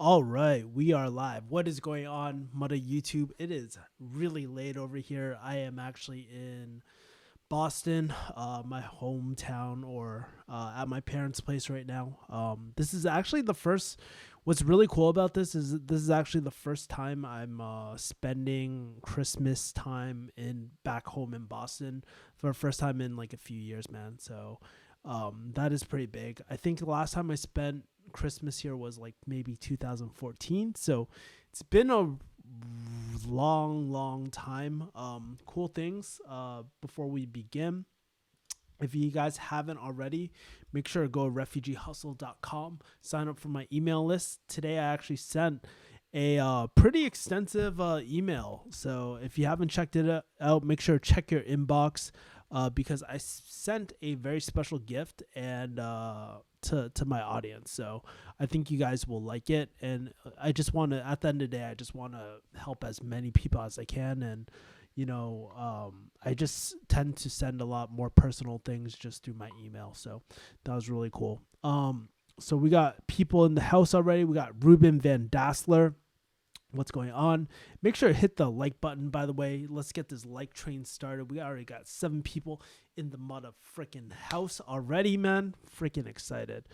All right, we are live. What is going on, Mother YouTube? It is really late over here. I am actually in Boston, my hometown, or at my parents' place right now. This is actually the first. What's really cool about this is actually the first time I'm spending Christmas time in back home in Boston for the first time in like a few years, man. So that is pretty big. I think the last time I spent Christmas here was like maybe 2014. So it's been a long time. Cool things before we begin. If you guys haven't already, make sure to go to refugeehustle.com, sign up for my email list. Today I actually sent a pretty extensive email. So if you haven't checked it out, make sure to check your inbox because I sent a very special gift and to my audience. So I think you guys will like it. And I just want to, at the end of the day, I just want to help as many people as I can. And I just tend to send a lot more personal things just through my email. So that was really cool. So we got people in the house already. We got Ruben Van Dassler. What's going on? Make sure to hit the like button, by the way. Let's get this like train started. We already got 7 people in the mother freaking house already, man. Freaking excited.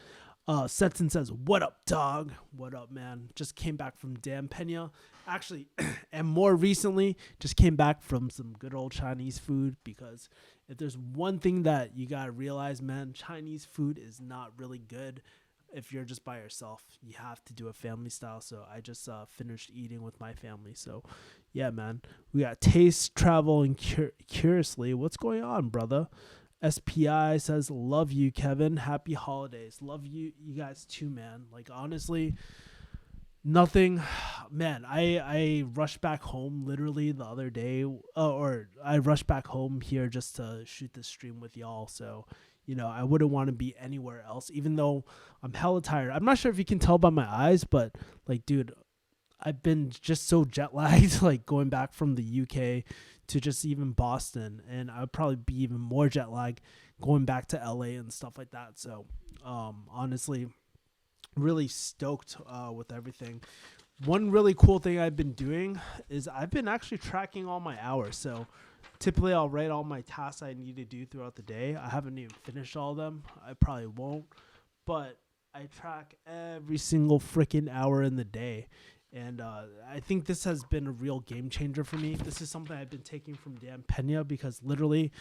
Setson says, what up, dog? What up, man? Just came back from Dan Pena. Actually, and more recently, just came back from some good old Chinese food because if there's one thing that you got to realize, man, Chinese food is not really good if you're just by yourself. You have to do a family style. So I just finished eating with my family. So, yeah, man. We got Taste, Travel, and Curiously. What's going on, brother? SPI says, love you, Kevin. Happy holidays. Love you guys too, man. Like, honestly, nothing. Man, I rushed back home literally the other day. Or I rushed back home here just to shoot this stream with y'all. So, I wouldn't want to be anywhere else, even though I'm hella tired. I'm not sure if you can tell by my eyes, but, like, dude, I've been just so jet lagged, like going back from the UK to just even Boston, and I would probably be even more jet lagged going back to LA and stuff like that. So, honestly, really stoked with everything. One really cool thing I've been doing is I've been actually tracking all my hours. So, typically I'll write all my tasks I need to do throughout the day. I haven't even finished all of them. I probably won't, but I track every single freaking hour in the day. And I think this has been a real game changer for me. This is something I've been taking from Dan Pena because literally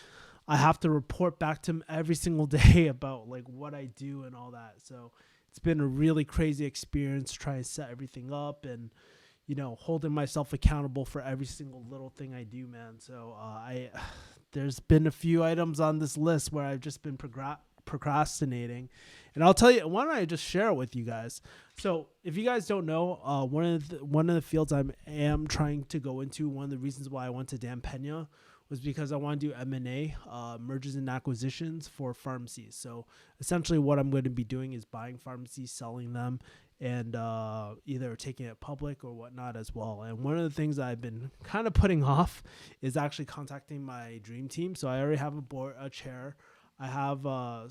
I have to report back to him every single day about like what I do and all that. So it's been a really crazy experience trying to set everything up and, holding myself accountable for every single little thing I do, man. So there's been a few items on this list where I've just been procrastinating, and I'll tell you, why don't I just share it with you guys? So if you guys don't know, one of the fields I am trying to go into, one of the reasons why I went to Dan Pena was because I want to do M&A, mergers and acquisitions for pharmacies. So essentially what I'm going to be doing is buying pharmacies, selling them, and either taking it public or whatnot as well. And one of the things I've been kind of putting off is actually contacting my dream team. So I already have a chair. I have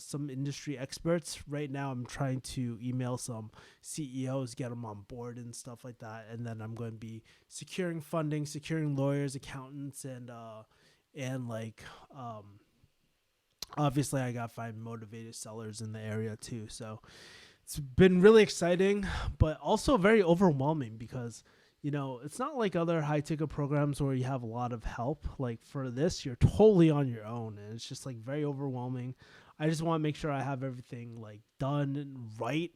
some industry experts. Right now I'm trying to email some CEOs, get them on board and stuff like that. And then I'm going to be securing funding, securing lawyers, accountants, and obviously I got to find motivated sellers in the area too. So it's been really exciting, but also very overwhelming because it's not like other high ticket programs where you have a lot of help. Like for this, you're totally on your own, and it's just like very overwhelming. I just want to make sure I have everything like done and right,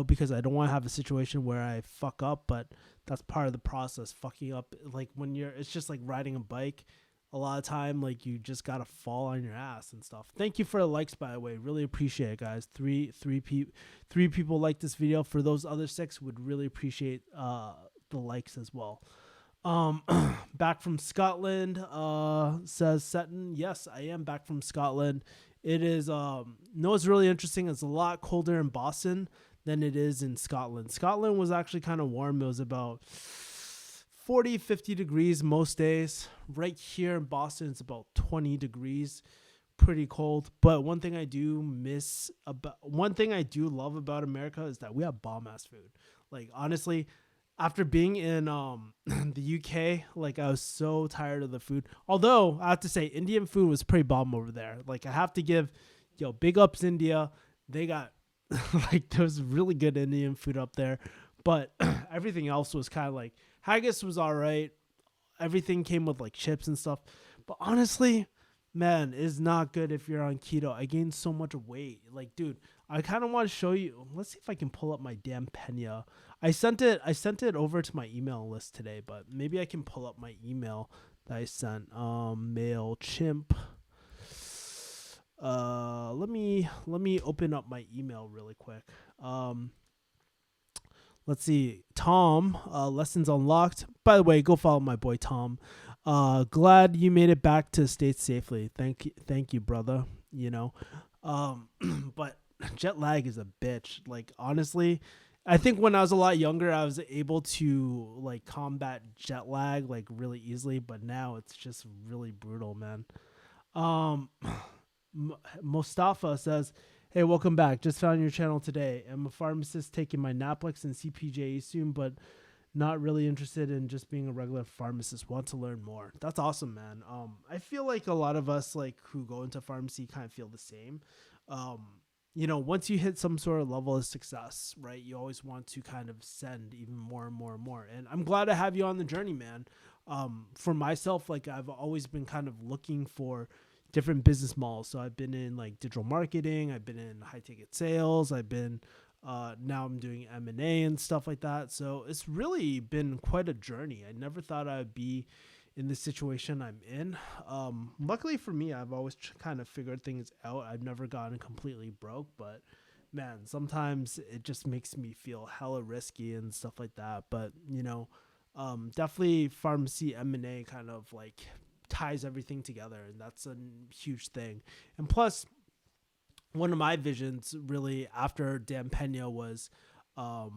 because I don't want to have a situation where I fuck up, but that's part of the process. Fucking up, like it's just like riding a bike. A lot of time, like you just gotta fall on your ass and stuff. Thank you for the likes, by the way. Really appreciate it, guys. Three people like this video. For those other 6, would really appreciate the likes as well. Back from Scotland, says Seton. Yes, I am back from Scotland. It is it's really interesting. It's a lot colder in Boston than it is in Scotland. Scotland was actually kind of warm. It was about 40, 50 degrees most days. Right here in Boston, it's about 20 degrees. pretty cold. But one thing I do love about America is that we have bomb ass food. Like honestly, after being in the UK, like I was so tired of the food. Although I have to say, Indian food was pretty bomb over there. Like I have to give, big ups India. They got like there was really good Indian food up there, but everything else was kind of like haggis was all right. Everything came with like chips and stuff, but honestly, man, it's not good if you're on keto. I gained so much weight. Like, dude, I kind of want to show you. Let's see if I can pull up my damn Pena. I sent it over to my email list today, but maybe I can pull up my email that I sent. MailChimp. Let me open up my email really quick. Let's see. Tom, lessons unlocked. By the way, go follow my boy Tom. Glad you made it back to the States safely. Thank you, brother. But jet lag is a bitch. Like honestly, I think when I was a lot younger, I was able to like combat jet lag like really easily, but now it's just really brutal, man. Mustafa says, "Hey, welcome back. Just found your channel today. I'm a pharmacist taking my Naplex and CPJ soon, but not really interested in just being a regular pharmacist. Want to learn more." That's awesome, man. I feel like a lot of us like who go into pharmacy kind of feel the same. Once you hit some sort of level of success, right, you always want to kind of send even more and more and more. And I'm glad to have you on the journey, man. For myself, like I've always been kind of looking for different business models. So I've been in like digital marketing, I've been in high ticket sales, I've been now I'm doing M&A and stuff like that. So it's really been quite a journey. I never thought I'd be in the situation I'm in. Luckily for me, I've always kind of figured things out. I've never gotten completely broke, but man, sometimes it just makes me feel hella risky and stuff like that. But definitely pharmacy M&A kind of like ties everything together, and that's a huge thing. And plus, one of my visions really after Dan Pena was to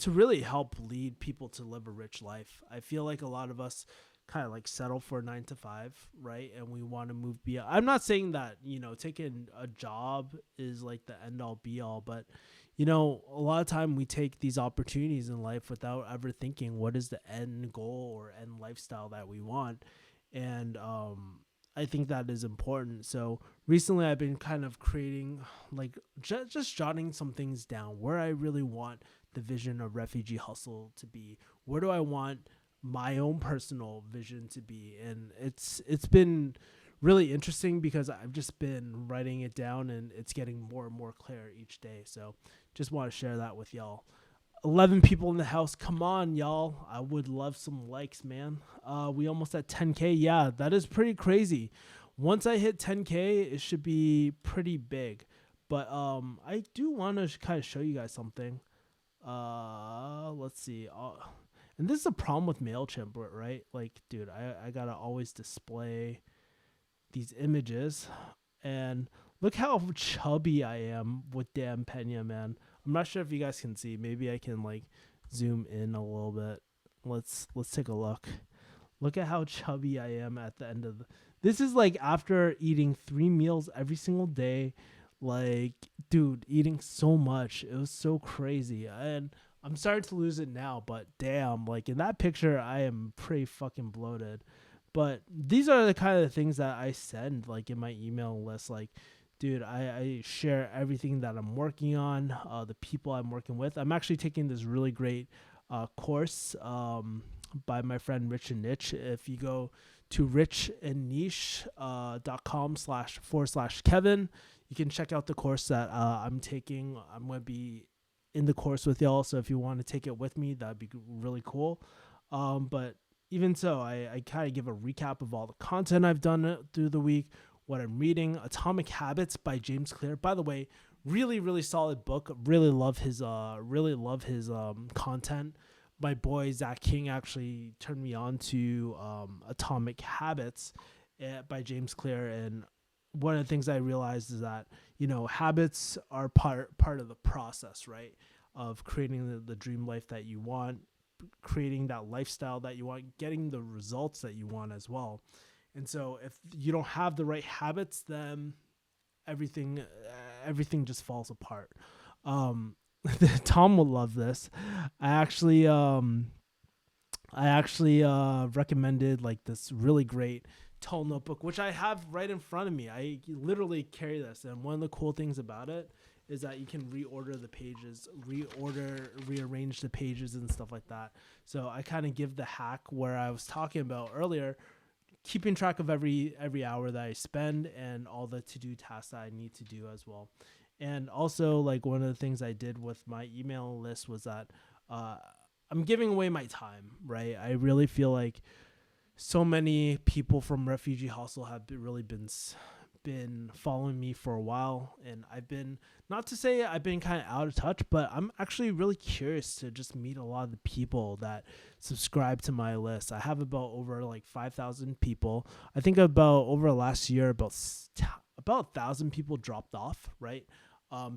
really help lead people to live a rich life. I feel like a lot of us kind of like settle for a 9 to 5, right? And we want to move beyond. I'm not saying that, taking a job is like the end all be all, but a lot of time we take these opportunities in life without ever thinking what is the end goal or end lifestyle that we want. And I think that is important. So recently I've been kind of creating like just jotting some things down where I really want the vision of Refugee Hustle to be. Where do I want my own personal vision to be? And it's been really interesting because I've just been writing it down and it's getting more and more clear each day. So just want to share that with y'all. 11 people in the house. Come on, y'all. I would love some likes, man. We almost at 10K. Yeah, that is pretty crazy. Once I hit 10K, it should be pretty big. But I do want to kind of show you guys something. Let's see. And this is a problem with MailChimp, right? Like, dude, I got to always display these images. And look how chubby I am with Dan Pena, man. I'm not sure if you guys can see. Maybe I can like zoom in a little bit. Let's take a look. Look at how chubby I am at the end of this is like after eating 3 meals every single day. Like, dude, eating so much. It was so crazy. And I'm starting to lose it now, but damn, like in that picture, I am pretty fucking bloated. But these are the kind of things that I send like in my email list. Like, dude, I share everything that I'm working on, the people I'm working with. I'm actually taking this really great course by my friend Rich and Niche. If you go to richandniche.com//Kevin, you can check out the course that I'm taking. I'm going to be in the course with y'all. So if you want to take it with me, that'd be really cool. But even so, I kind of give a recap of all the content I've done through the week, what I'm reading. Atomic Habits by James Clear. By the way, really, really solid book. Really love his content. My boy Zach King actually turned me on to Atomic Habits by James Clear, and one of the things I realized is that habits are part of the process, right, of creating the dream life that you want, creating that lifestyle that you want, getting the results that you want as well. And so if you don't have the right habits, then everything everything just falls apart. Um, Tom will love this. I actually recommended like this really great tall notebook, which I have right in front of me. I literally carry this, and one of the cool things about it is that you can reorder the pages, rearrange the pages and stuff like that. So I kind of give the hack where I was talking about earlier, keeping track of every hour that I spend and all the to-do tasks that I need to do as well. And also, like, one of the things I did with my email list was that uh, I'm giving away my time, right? I really feel like so many people from Refugee Hustle have been following me for a while, and I've been, not to say I've been kind of out of touch, but I'm actually really curious to just meet a lot of the people that subscribe to my list. I have about over like 5,000 people. I think about over last year about 1,000 people dropped off, right?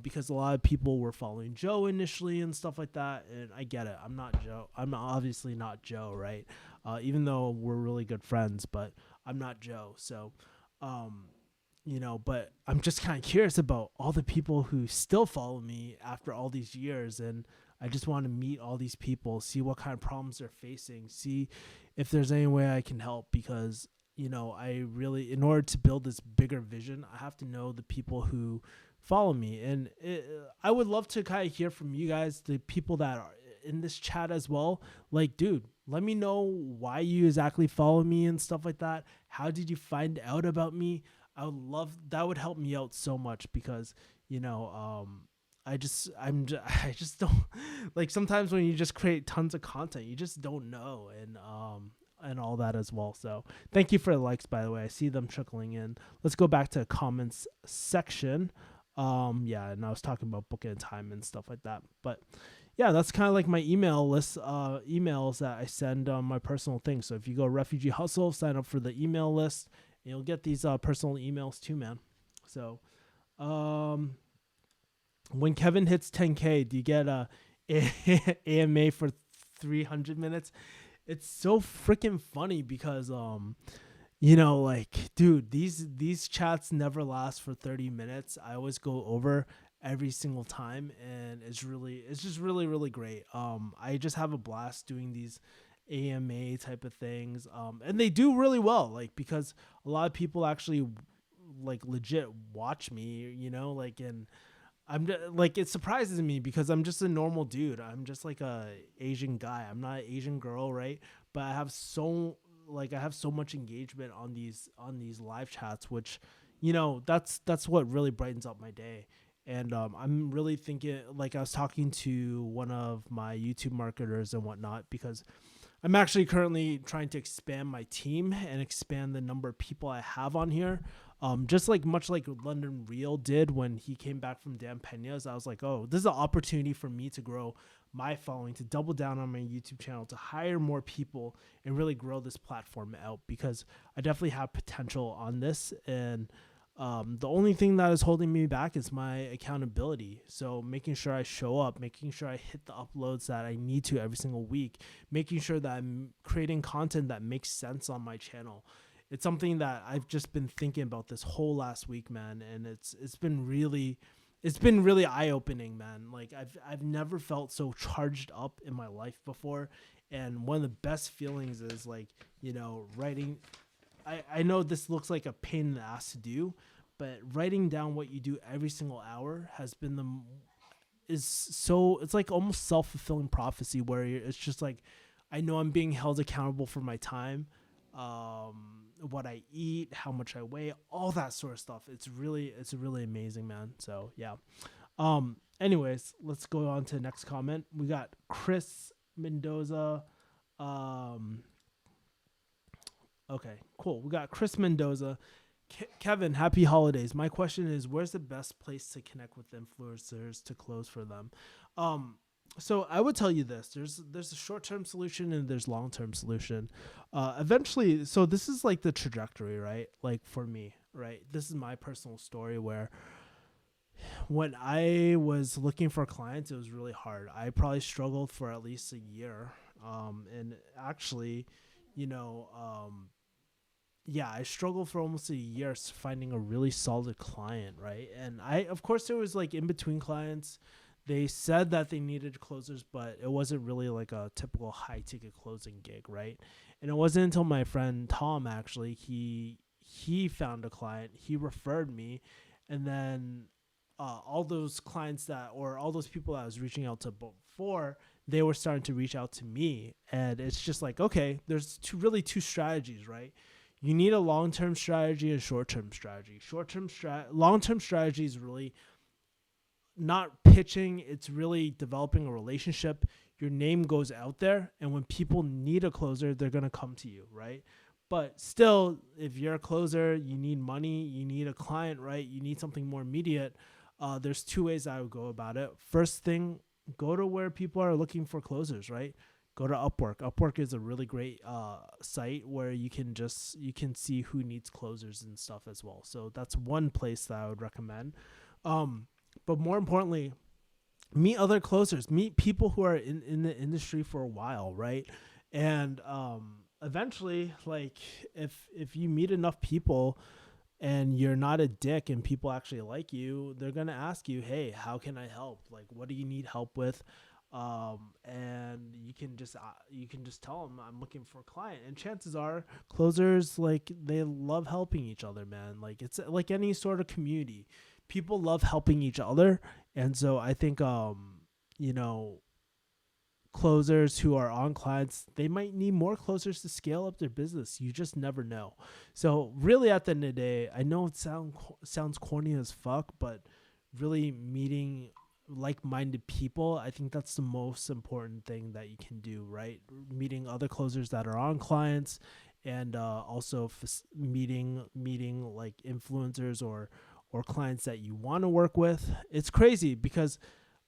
Because a lot of people were following Joe initially and stuff like that. And I get it. I'm not Joe. I'm obviously not Joe, right? Even though we're really good friends, but I'm not Joe. So, but I'm just kind of curious about all the people who still follow me after all these years. And I just want to meet all these people, see what kind of problems they're facing, see if there's any way I can help, because, I really, in order to build this bigger vision, I have to know the people who follow me. And I would love to kind of hear from you guys, the people that are in this chat as well. Like, dude, let me know why you exactly follow me and stuff like that. How did you find out about me? I would love that. Would help me out so much, because I just don't like, sometimes when you just create tons of content, you just don't know, and all that as well. So thank you for the likes, by the way. I see them trickling in. Let's go back to comments section. And I was talking about booking time and stuff like that. But yeah, that's kind of like my email list, emails that I send on my personal things. So if you go Refugee Hustle, sign up for the email list, and you'll get these personal emails too, man. So when Kevin hits 10K, do you get a AMA for 300 minutes? It's so freaking funny because like, dude, these chats never last for 30 minutes. I always go over every single time, and it's just really, really great. I just have a blast doing these AMA type of things. And they do really well, like, because a lot of people actually like legit watch me, and like, it surprises me because I'm just a normal dude. I'm just like a Asian guy. I'm not an Asian girl, right? But I have so much engagement on these live chats, which, that's what really brightens up my day. And I'm really thinking, like, I was talking to one of my YouTube marketers and whatnot, because I'm actually currently trying to expand my team and expand the number of people I have on here. Just like much like London Real did when he came back from Dan Pena's. I was like, oh, this is an opportunity for me to grow my following, to double down on my YouTube channel, to hire more people and really grow this platform out, because I definitely have potential on this. And the only thing that is holding me back is my accountability. So making sure I show up, making sure I hit the uploads that I need to every single week, making sure that I'm creating content that makes sense on my channel. It's something that I've just been thinking about this whole last week, man. And it's been really eye-opening, man. Like, I've never felt so charged up in my life before. And one of the best feelings is, like, writing. I know this looks like a pain in the ass to do, but writing down what you do every single hour has been it's like almost self-fulfilling prophecy, where it's just like, I know I'm being held accountable for my time, what I eat, how much I weigh, all that sort of stuff. It's really amazing, man. So yeah. Anyways, let's go on to the next comment. We got Chris Mendoza. Okay, cool. We got Chris Mendoza. Kevin, happy holidays. My question is, where's the best place to connect with influencers to close for them? So I would tell you this: there's a short-term solution and there's long-term solution. Eventually, so this is like the trajectory, right? Like, for me, right? This is my personal story, where when I was looking for clients, it was really hard. I probably struggled for at least a year. And actually, yeah, I struggled for almost a year finding a really solid client, right? And of course, there was like in between clients. They said that they needed closers, but it wasn't really like a typical high ticket closing gig, right? And it wasn't until my friend Tom actually he found a client, he referred me, and then all those clients that or all those people that I was reaching out to before, they were starting to reach out to me, and it's just like, okay, there's two strategies, right? You need a long-term strategy and short-term strategy. Long-term strategy is really not pitching, it's really developing a relationship. Your name goes out there, and when people need a closer, they're going to come to you, right? But still, if you're a closer, you need money, you need a client, right? You need something more immediate. There's two ways I would go about it. First thing, go to where people are looking for closers, right? Go to Upwork. Upwork is a really great site where you can see who needs closers and stuff as well. So that's one place that I would recommend. Um, but more importantly, meet other closers, meet people who are in the industry for a while, right? And eventually, like if you meet enough people and you're not a dick and people actually like you, they're gonna ask you, hey, how can I help? Like, what do you need help with? And you can just tell them I'm looking for a client, and chances are closers, like, they love helping each other, man. Like, it's like any sort of community, people love helping each other. And so I think you know closers who are on clients, they might need more closers to scale up their business. You just never know. So really, at the end of the day, I know it sounds corny as fuck, but really meeting like-minded people, I think that's the most important thing that you can do, right? Meeting other closers that are on clients, and also meeting like influencers or clients that you want to work with. It's crazy because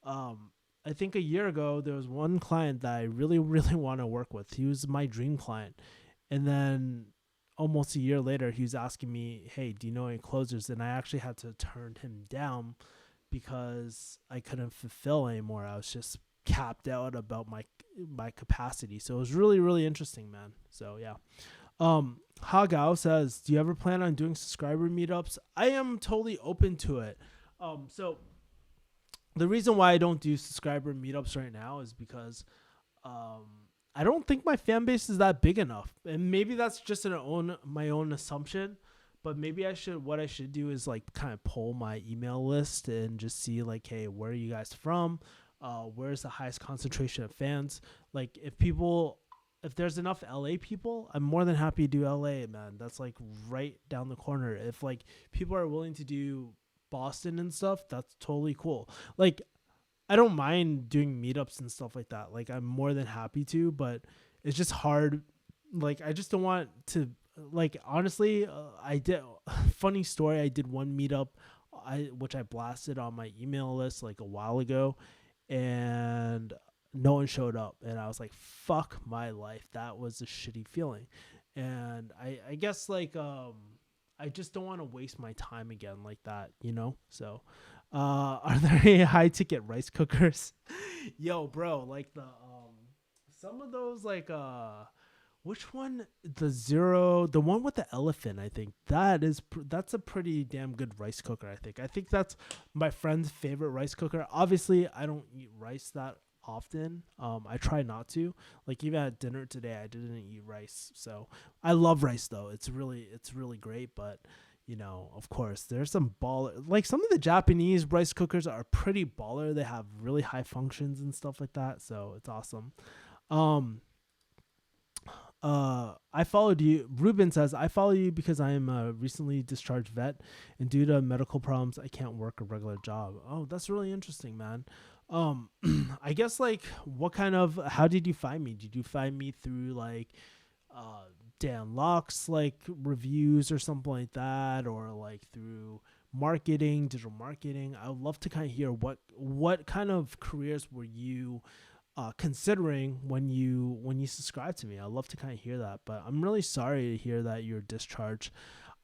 um, I think a year ago there was one client that I really really want to work with. He was my dream client, and then almost a year later he was asking me, "Hey, do you know any closers?" And I actually had to turn him down because I couldn't fulfill anymore. I was just capped out about my capacity. So it was really really interesting, man. So yeah. Hagao says, "Do you ever plan on doing subscriber meetups?" I am totally open to it. So the reason why I don't do subscriber meetups right now is because um, I don't think my fan base is that big enough, and maybe that's just my own assumption. But maybe what I should do is like kind of poll my email list and just see like, hey, where are you guys from? Where's the highest concentration of fans? Like, if there's enough LA people, I'm more than happy to do LA, man. That's like right down the corner. If like people are willing to do Boston and stuff, that's totally cool. Like, I don't mind doing meetups and stuff like that. Like, I'm more than happy to, but it's just hard. Like, I just don't want to, like, honestly, I did, funny story, I did one meetup, which I blasted on my email list like a while ago, and no one showed up. And I was like, fuck my life. That was a shitty feeling. And I guess, like, I just don't want to waste my time again like that, you know? So, are there any high ticket rice cookers? Yo, bro, like some of those, like, which one? The one with the elephant, I think that's a pretty damn good rice cooker. I think that's my friend's favorite rice cooker. Obviously, I don't eat rice that often. I try not to. Like, even at dinner today, I didn't eat rice. So I love rice though. It's really great. But of course, there's some baller. Like, some of the Japanese rice cookers are pretty baller. They have really high functions and stuff like that. So it's awesome. Um, I followed you. Ruben says, I follow you because I am a recently discharged vet, and due to medical problems, I can't work a regular job. Oh, that's really interesting, man. Um, I guess, like, how did you find me? Did you find me through, like, uh, Dan Locke's, like, reviews or something like that, or like through digital marketing? I would love to kind of hear what kind of careers were you considering when you subscribe to me. I'd love to kind of hear that, but I'm really sorry to hear that you're discharged.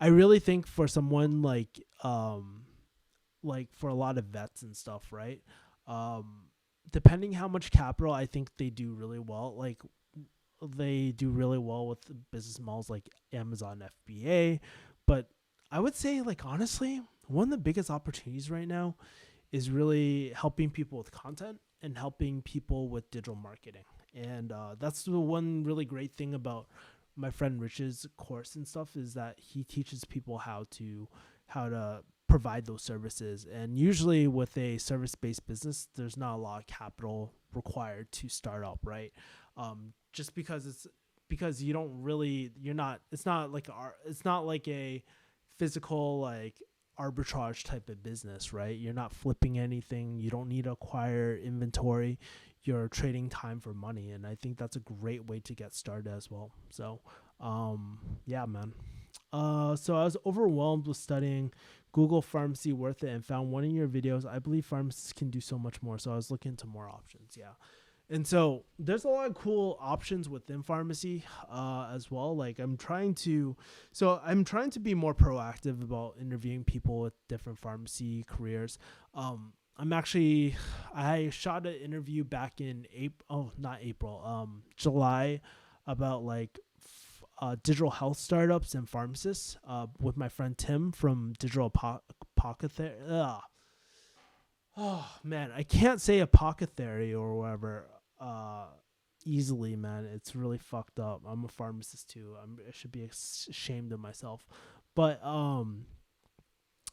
I really think for someone like for a lot of vets and stuff, right? Um, Depending how much capital, I think they do really well. Like, they do really well with business models like Amazon FBA. But I would say, like, honestly, one of the biggest opportunities right now is really helping people with content and helping people with digital marketing. And that's the one really great thing about my friend Rich's course and stuff, is that he teaches people how to provide those services. And usually with a service-based business, there's not a lot of capital required to start up, right? Just because you don't really, you're not, it's not like a physical, like, arbitrage type of business, right? You're not flipping anything. You don't need to acquire inventory. You're trading time for money. And I think that's a great way to get started as well. So, yeah, man. So I was overwhelmed with studying Google Pharmacy Worth It and found one of your videos. I believe pharmacists can do so much more. So I was looking into more options. Yeah. And so there's a lot of cool options within pharmacy as well. Like I'm trying to be more proactive about interviewing people with different pharmacy careers. I shot an interview back in July, about like digital health startups and pharmacists with my friend Tim from Digital Apothecary. Oh man, I can't say apothecary or whatever easily, man. It's really fucked up. I'm a pharmacist too. I should be ashamed of myself. But I'm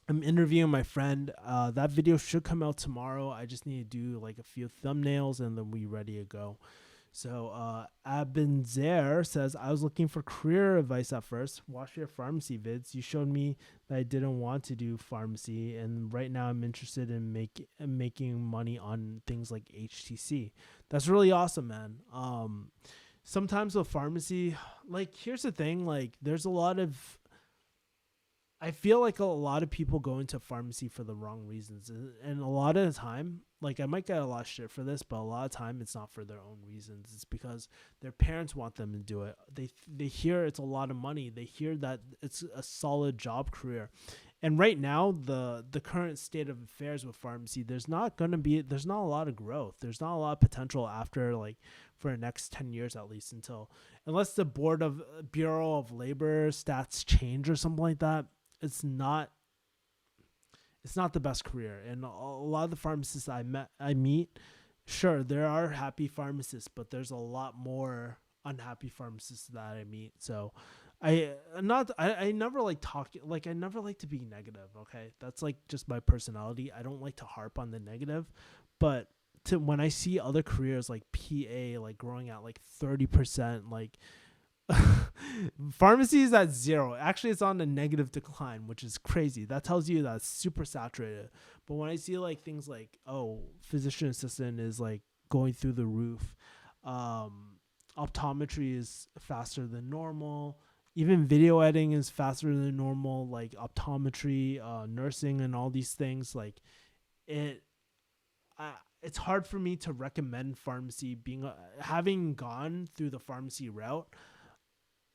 interviewing my friend. That video should come out tomorrow. I just need to do like a few thumbnails and then we ready to go. So Abinzer says, I was looking for career advice at first. Watch your pharmacy vids. You showed me that I didn't want to do pharmacy, and right now I'm interested in making money on things like HTC. That's really awesome, man. Sometimes with pharmacy, like, here's the thing, like, I feel like a lot of people go into pharmacy for the wrong reasons. And a lot of the time, like, I might get a lot of shit for this, but a lot of time it's not for their own reasons. It's because their parents want them to do it. They hear it's a lot of money. They hear that it's a solid job career. And right now, the current state of affairs with pharmacy, there's not a lot of growth. There's not a lot of potential after, like, for the next 10 years at least, unless the Bureau of Labor stats change or something like that. It's not the best career. And a lot of the pharmacists I meet, sure, there are happy pharmacists, but there's a lot more unhappy pharmacists that I meet. So I never like talking, like, I never like to be negative. Okay. That's like just my personality. I don't like to harp on the negative, but when I see other careers like PA, like growing at like 30%, like, pharmacy is at 0. Actually, it's on a negative decline, which is crazy. That tells you that it's super saturated. But when I see like things like, physician assistant is like going through the roof, optometry is faster than normal, even video editing is faster than normal, like optometry, nursing, and all these things, like it's hard for me to recommend pharmacy. Having gone through the pharmacy route,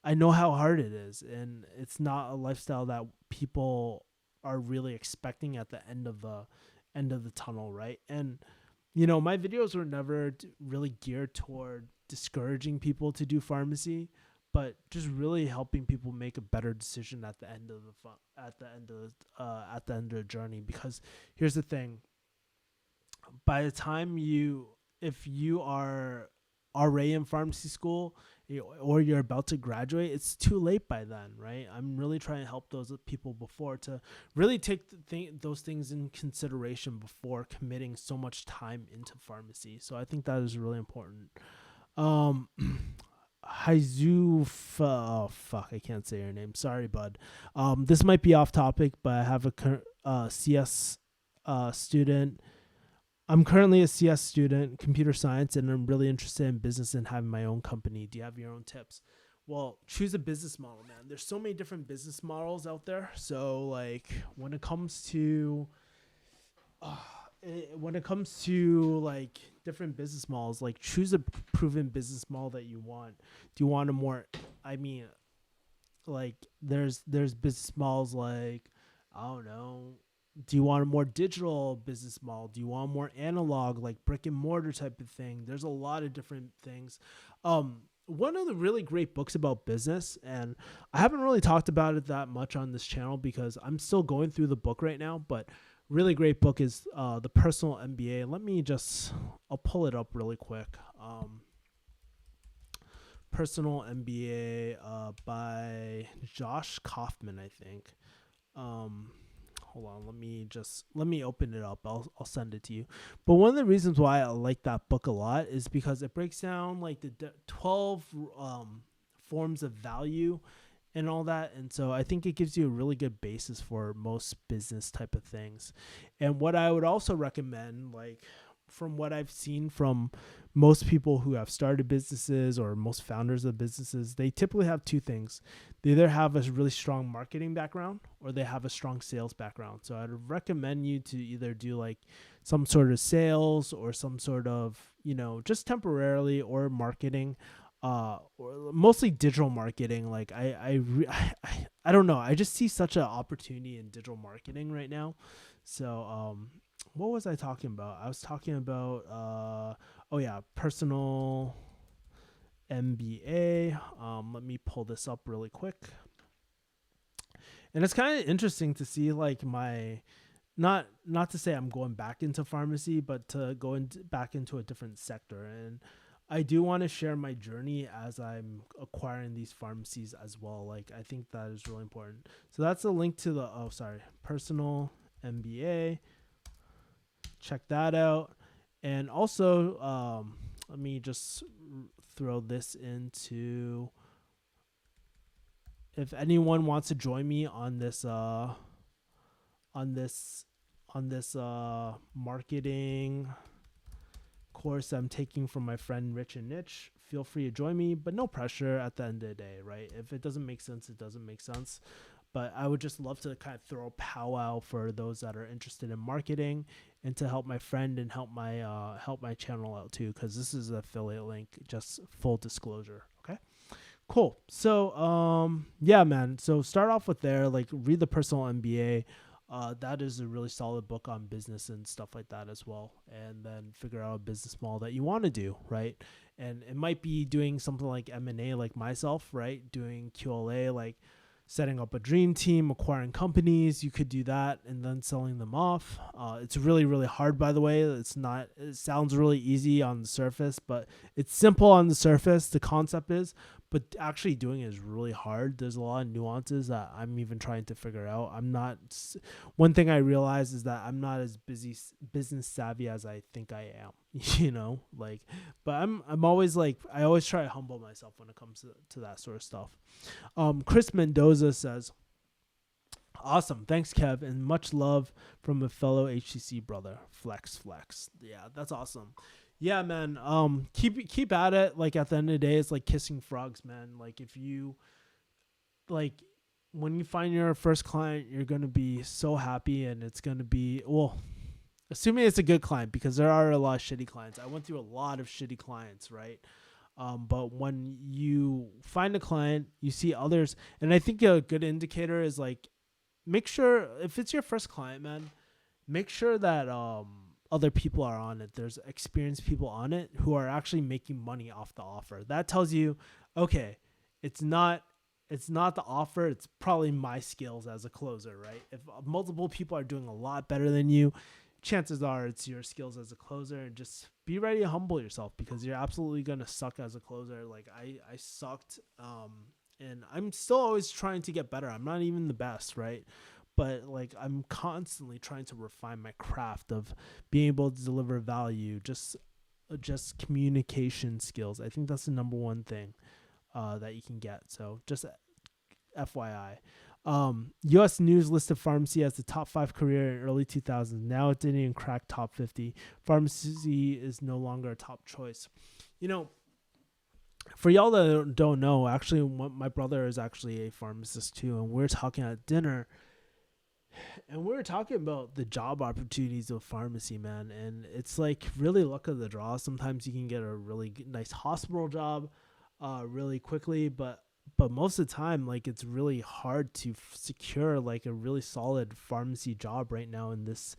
I know how hard it is, and it's not a lifestyle that people are really expecting at the end of the tunnel, right? And my videos were never really geared toward discouraging people to do pharmacy, but just really helping people make a better decision at the end of the journey. Because here's the thing: by the time if you are already in pharmacy school, or you're about to graduate, it's too late by then, right? I'm really trying to help those people before to really take those things in consideration before committing so much time into pharmacy. So I think that is really important. I can't say your name. Sorry, bud. This might be off topic, but I have a CS student. I'm currently a CS student, computer science, and I'm really interested in business and having my own company. Do you have your own tips? Well, choose a business model, man. There's so many different business models out there. So, like, when it comes to like different business models, like, choose a proven business model that you want. Do you want like, there's business models like, I don't know. Do you want a more digital business model? Do you want more analog, like brick and mortar type of thing? There's a lot of different things. one of the really great books about business, and I haven't really talked about it that much on this channel because I'm still going through the book right now, but really great book is The Personal MBA. I'll pull it up really quick. Personal MBA by Josh Kaufman, I think. Hold on, let me open it up. I'll send it to you. But one of the reasons why I like that book a lot is because it breaks down like the 12 forms of value and all that. And so I think it gives you a really good basis for most business type of things. And what I would also recommend, like from what I've seen from most people who have started businesses or most founders of businesses, they typically have two things. They either have a really strong marketing background or they have a strong sales background. So I'd recommend you to either do like some sort of sales or some sort of, just temporarily, or marketing, or mostly digital marketing. Like I don't know. I just see such an opportunity in digital marketing right now. So, what was I talking about? I was talking about, personal MBA. Let me pull this up really quick. And it's kind of interesting to see like not to say I'm going back into pharmacy, but to go back into a different sector. And I do want to share my journey as I'm acquiring these pharmacies as well. Like, I think that is really important. So that's a link to Personal MBA. Check that out. And also, let me just throw this into, if anyone wants to join me on this marketing course I'm taking from my friend Rich and Niche, feel free to join me, but no pressure at the end of the day, right? If it doesn't make sense, it doesn't make sense. But I would just love to kind of throw a powwow for those that are interested in marketing, and to help my friend and help my channel out too, because this is an affiliate link, just full disclosure. Okay, cool. So yeah, man. So start off with there, like read the Personal MBA. That is a really solid book on business and stuff like that as well. And then figure out a business model that you want to do, right? And it might be doing something like M&A, like myself, right? Doing QLA, like setting up a dream team, acquiring companies. You could do that and then selling them off. It's really, really hard, by the way. It sounds really easy on the surface, but it's simple on the surface. The concept is, but actually doing it is really hard. There's a lot of nuances that I'm even trying to figure out. One thing I realize is that I'm not as business savvy as I think I am, but I'm always like, I always try to humble myself when it comes to that sort of stuff. Chris Mendoza says, awesome. Thanks, Kev. And much love from a fellow HCC brother. Flex. Yeah, that's awesome. Yeah, man. Keep at it. Like at the end of the day, it's like kissing frogs, man. Like if you when you find your first client, you're going to be so happy, and it's going to be, assuming it's a good client, because there are a lot of shitty clients. I went through a lot of shitty clients, right? But when you find a client, you see others. And I think a good indicator is like, make sure if it's your first client, man, make sure that, other people are on it. There's experienced people on it who are actually making money off the offer. That tells you, okay, it's not the offer. It's probably my skills as a closer, right? If multiple people are doing a lot better than you, chances are it's your skills as a closer. And just be ready to humble yourself, because you're absolutely going to suck as a closer. Like I sucked, and I'm still always trying to get better. I'm not even the best, right? But like I'm constantly trying to refine my craft of being able to deliver value, just communication skills. I think that's the number one thing that you can get. So just FYI. U.S. News listed pharmacy as the top 5 career in early 2000s. Now it didn't even crack top 50. Pharmacy is no longer a top choice. For y'all that don't know, actually, my brother is actually a pharmacist too, and we're talking at dinner. And we were talking about the job opportunities of pharmacy, man. And it's like really luck of the draw. Sometimes you can get a really nice hospital job really quickly. But most of the time, like it's really hard to secure like a really solid pharmacy job right now in this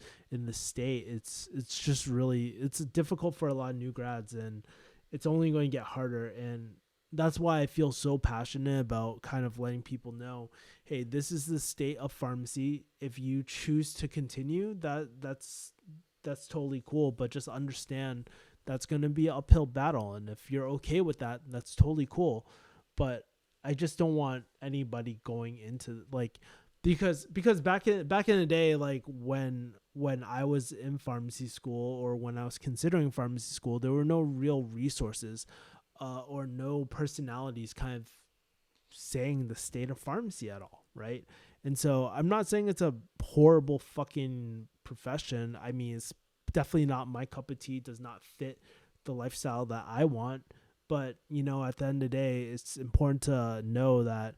state. It's just really, it's difficult for a lot of new grads, and it's only going to get harder. And that's why I feel so passionate about kind of letting people know, hey, this is the state of pharmacy. If you choose to continue, that's totally cool, but just understand that's going to be an uphill battle, and if you're okay with that, that's totally cool. But I just don't want anybody going into like because back in the day, like when I was in pharmacy school or when I was considering pharmacy school, there were no real resources or no personalities kind of saying the state of pharmacy at all, right? And so I'm not saying it's a horrible fucking profession. I mean, it's definitely not my cup of tea. It does not fit the lifestyle that I want. But, at the end of the day, it's important to know that,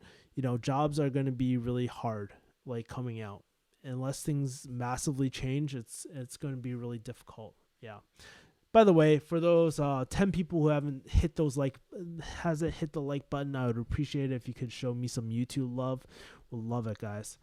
jobs are going to be really hard, like coming out. Unless things massively change, it's going to be really difficult. Yeah. By the way, for those 10 people who hasn't hit the like button, I would appreciate it if you could show me some YouTube love. We'll love it, guys.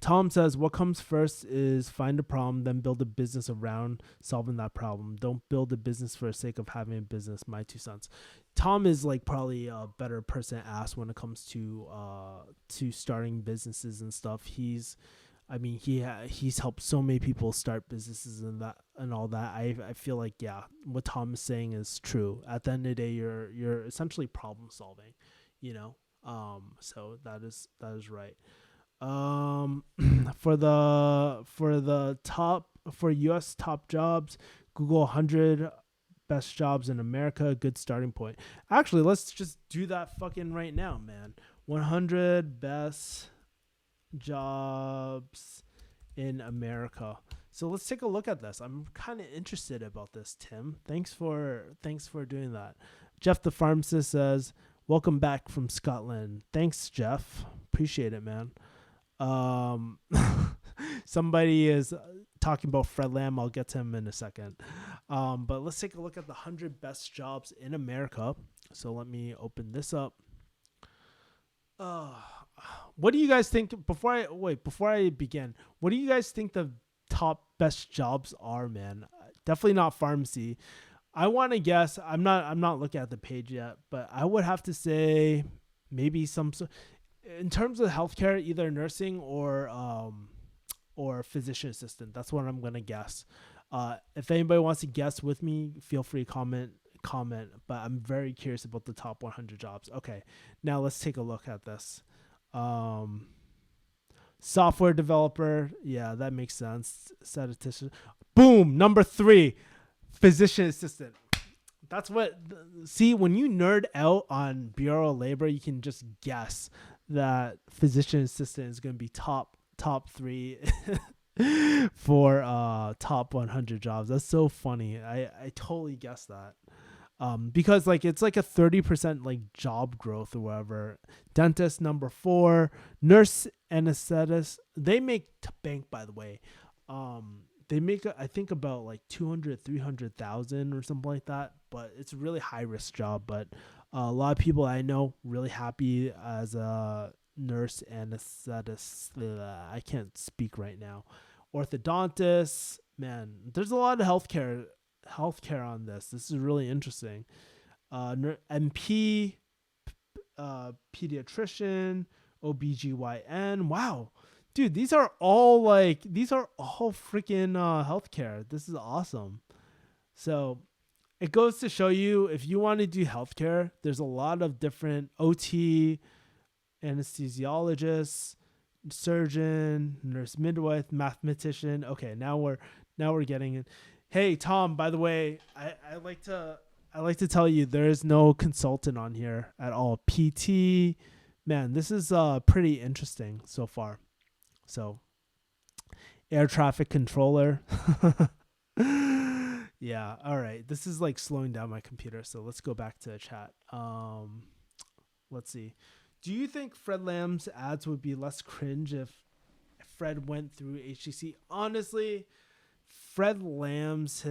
Tom says, what comes first is find a problem, then build a business around solving that problem. Don't build a business for the sake of having a business. My 2 cents. Tom is like probably a better person to ask when it comes to starting businesses and stuff. He's helped so many people start businesses and all that. I feel like, yeah, what Tom is saying is true. At the end of the day, you're essentially problem solving, so that is right. For US top jobs, Google 100 best jobs in America, good starting point. Actually, let's just do that fucking right now, man. 100 best jobs in America. So let's take a look at this. I'm kind of interested about this, Tim. Thanks for doing that. Jeff the pharmacist says, welcome back from Scotland. Thanks, Jeff. Appreciate it, man. Somebody is talking about Fred Lamb. I'll get to him in a second. But let's take a look at the 100 best jobs in America. So let me open this up. What do you guys think before I begin? What do you guys think the top best jobs are, man? Definitely not pharmacy. I want to guess. I'm not looking at the page yet, but I would have to say maybe some in terms of healthcare, either nursing or physician assistant. That's what I'm gonna guess. If anybody wants to guess with me, feel free to comment. But I'm very curious about the top 100 jobs. Okay, now let's take a look at this. Software developer, yeah, that makes sense. Statistician, boom, number 3, physician assistant. That's what. See, when you nerd out on Bureau of Labor, you can just guess that physician assistant is going to be top 3 for top 100 jobs. That's so funny. I totally guessed that. Because like it's like a 30% like job growth or whatever. Dentist number 4, nurse anesthetist. They make bank, by the way. They make I think about like 300,000 or something like that. But it's a really high risk job. But a lot of people I know really happy as a nurse anesthetist. I can't speak right now. Orthodontist, man. There's a lot of healthcare on this. This is really interesting. MP, pediatrician, OBGYN. Wow. Dude, these are all freaking healthcare. This is awesome. So it goes to show you, if you want to do healthcare, there's a lot of different OT, anesthesiologists, surgeon, nurse midwife, mathematician. Okay, now we're getting it. Hey, Tom, by the way, I like to tell you there is no consultant on here at all. PT, man, this is pretty interesting so far. So, air traffic controller. Yeah, all right. This is like slowing down my computer, so let's go back to the chat. Let's see. Do you think Fred Lamb's ads would be less cringe if Fred went through HTC? Honestly, Fred Lamb's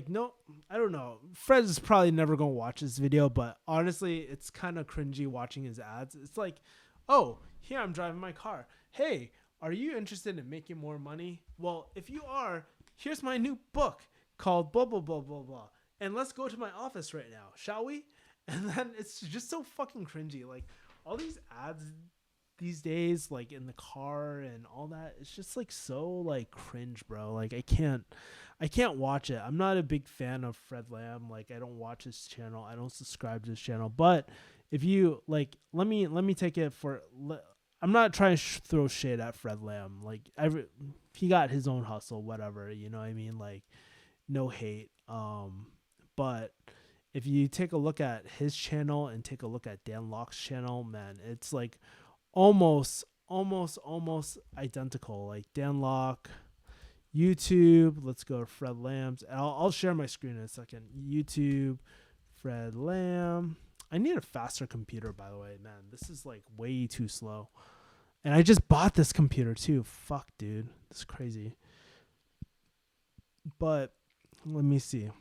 no, I don't know. Fred is probably never going to watch this video, but honestly, it's kind of cringy watching his ads. It's like, oh, here I'm driving my car. Hey, are you interested in making more money? Well, if you are, here's my new book called blah, blah, blah, blah, blah. and let's go to my office right now, shall we? And then it's just so fucking cringy. Like all these ads these days, like in the car and all that, it's just like so like cringe, bro. Like I can't watch it. I'm not a big fan of Fred Lamb. Like I don't watch his channel. I don't subscribe to his channel. But if you like, let me take it for. I'm not trying to throw shade at Fred Lamb. Like he got his own hustle, whatever. You know what I mean? Like no hate. But if you take a look at his channel and take a look at Dan Locke's channel, man, it's like almost identical. Like Dan Locke, YouTube. Let's go to Fred Lamb's. I'll share my screen in a second. YouTube, Fred Lamb. I need a faster computer, by the way, man. This is like way too slow. And I just bought this computer too. Fuck, dude. This is crazy. But let me see.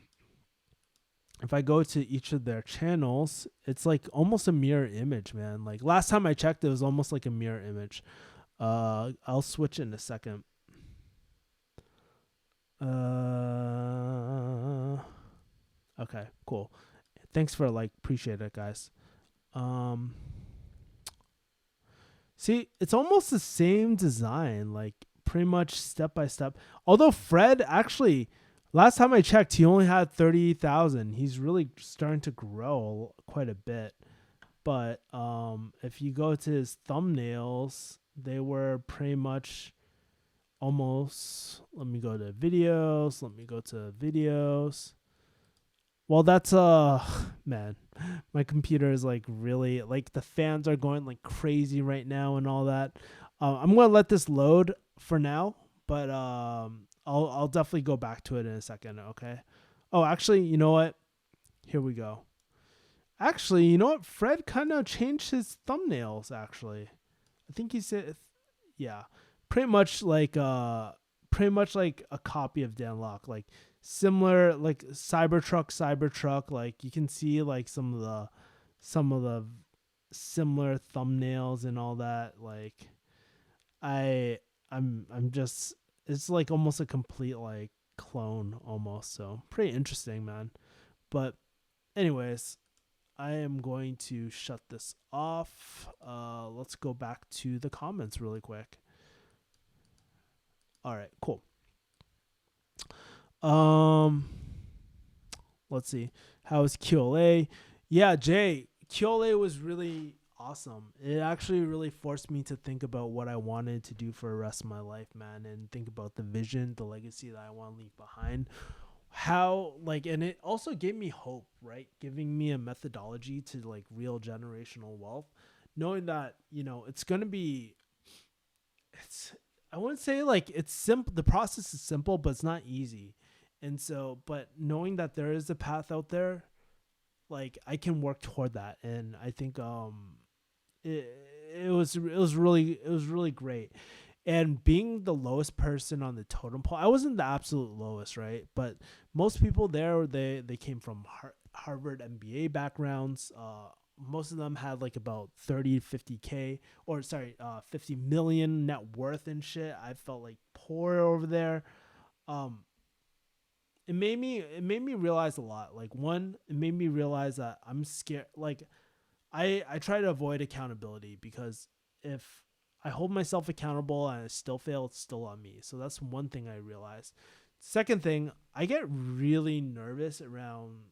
If I go to each of their channels, it's like almost a mirror image, man. Like last time I checked, it was almost like a mirror image. I'll switch in a second. Okay, cool. Thanks for like, appreciate it, guys. See, it's almost the same design, like pretty much step by step. Although Fred actually, last time I checked, he only had 30,000. He's really starting to grow quite a bit. But if you go to his thumbnails, they were pretty much almost. Let me go to videos. Well, that's man, my computer is like really like the fans are going like crazy right now and all that. I'm gonna let this load for now, but I'll definitely go back to it in a second. Okay. Oh, actually, you know what? Here we go. Actually, you know what? Fred kind of changed his thumbnails. Actually, I think he said, yeah, pretty much like a copy of Dan Locke, like similar, like Cybertruck. Like you can see like some of the similar thumbnails and all that. Like I'm just, it's like almost a complete like clone almost. So pretty interesting, man. But anyways, I am going to shut this off. Let's go back to the comments really quick. All right, cool. Let's see. How was QLA? Yeah, Jay, QLA was really awesome. It actually really forced me to think about what I wanted to do for the rest of my life, man, and think about the vision, the legacy that I want to leave behind. How, like, and it also gave me hope, right? Giving me a methodology to like real generational wealth, knowing that, you know, it's going to be, I wouldn't say like it's simple. The process is simple, but it's not easy. And so, but knowing that there is a path out there, like I can work toward that. And I think, it was really great. And being the lowest person on the totem pole, I wasn't the absolute lowest, right? But most people there, they came from Harvard MBA backgrounds. Most of them had like about 30, 50K, or sorry, 50 million net worth and shit. I felt like poor over there. It made me realize a lot. Like one, it made me realize that I'm scared. Like I try to avoid accountability, because if I hold myself accountable and I still fail, it's still on me. So that's one thing I realized. Second thing, I get really nervous around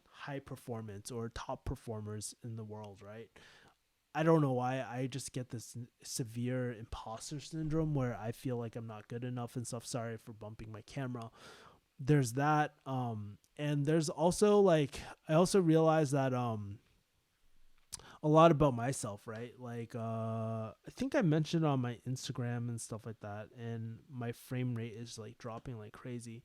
high performance or top performers in the world, right? I don't know why. I just get this severe imposter syndrome where I feel like I'm not good enough and stuff. Sorry for bumping my camera. There's that. And there's also like, I also realized that a lot about myself, right? Like I think I mentioned on my Instagram and stuff like that, and my frame rate is like dropping like crazy.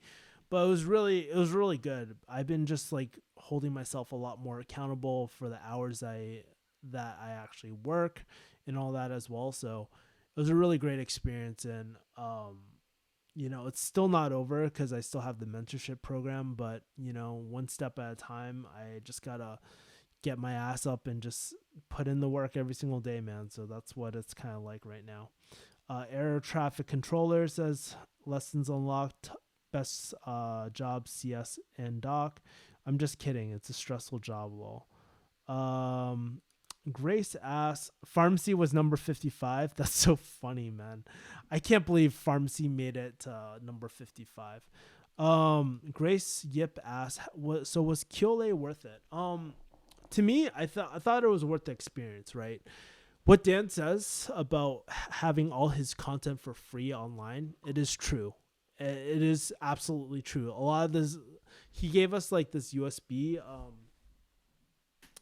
But it was really good. I've been just like holding myself a lot more accountable for the hours that I actually work and all that as well. So it was a really great experience. And you know, it's still not over because I still have the mentorship program, but you know, one step at a time. I just gotta get my ass up and just put in the work every single day, man. So that's what it's kind of like right now. Air traffic controller says lessons unlocked. best job, CS and doc. I'm just kidding. It's a stressful job, lol. Um, Grace asks, pharmacy was number 55. That's so funny, man. I can't believe pharmacy made it to number 55. Grace Yip asks, so was QLA worth it? To me, I thought it was worth the experience, right? What Dan says about having all his content for free online, it is true. It is absolutely true. A lot of this, he gave us like this USB.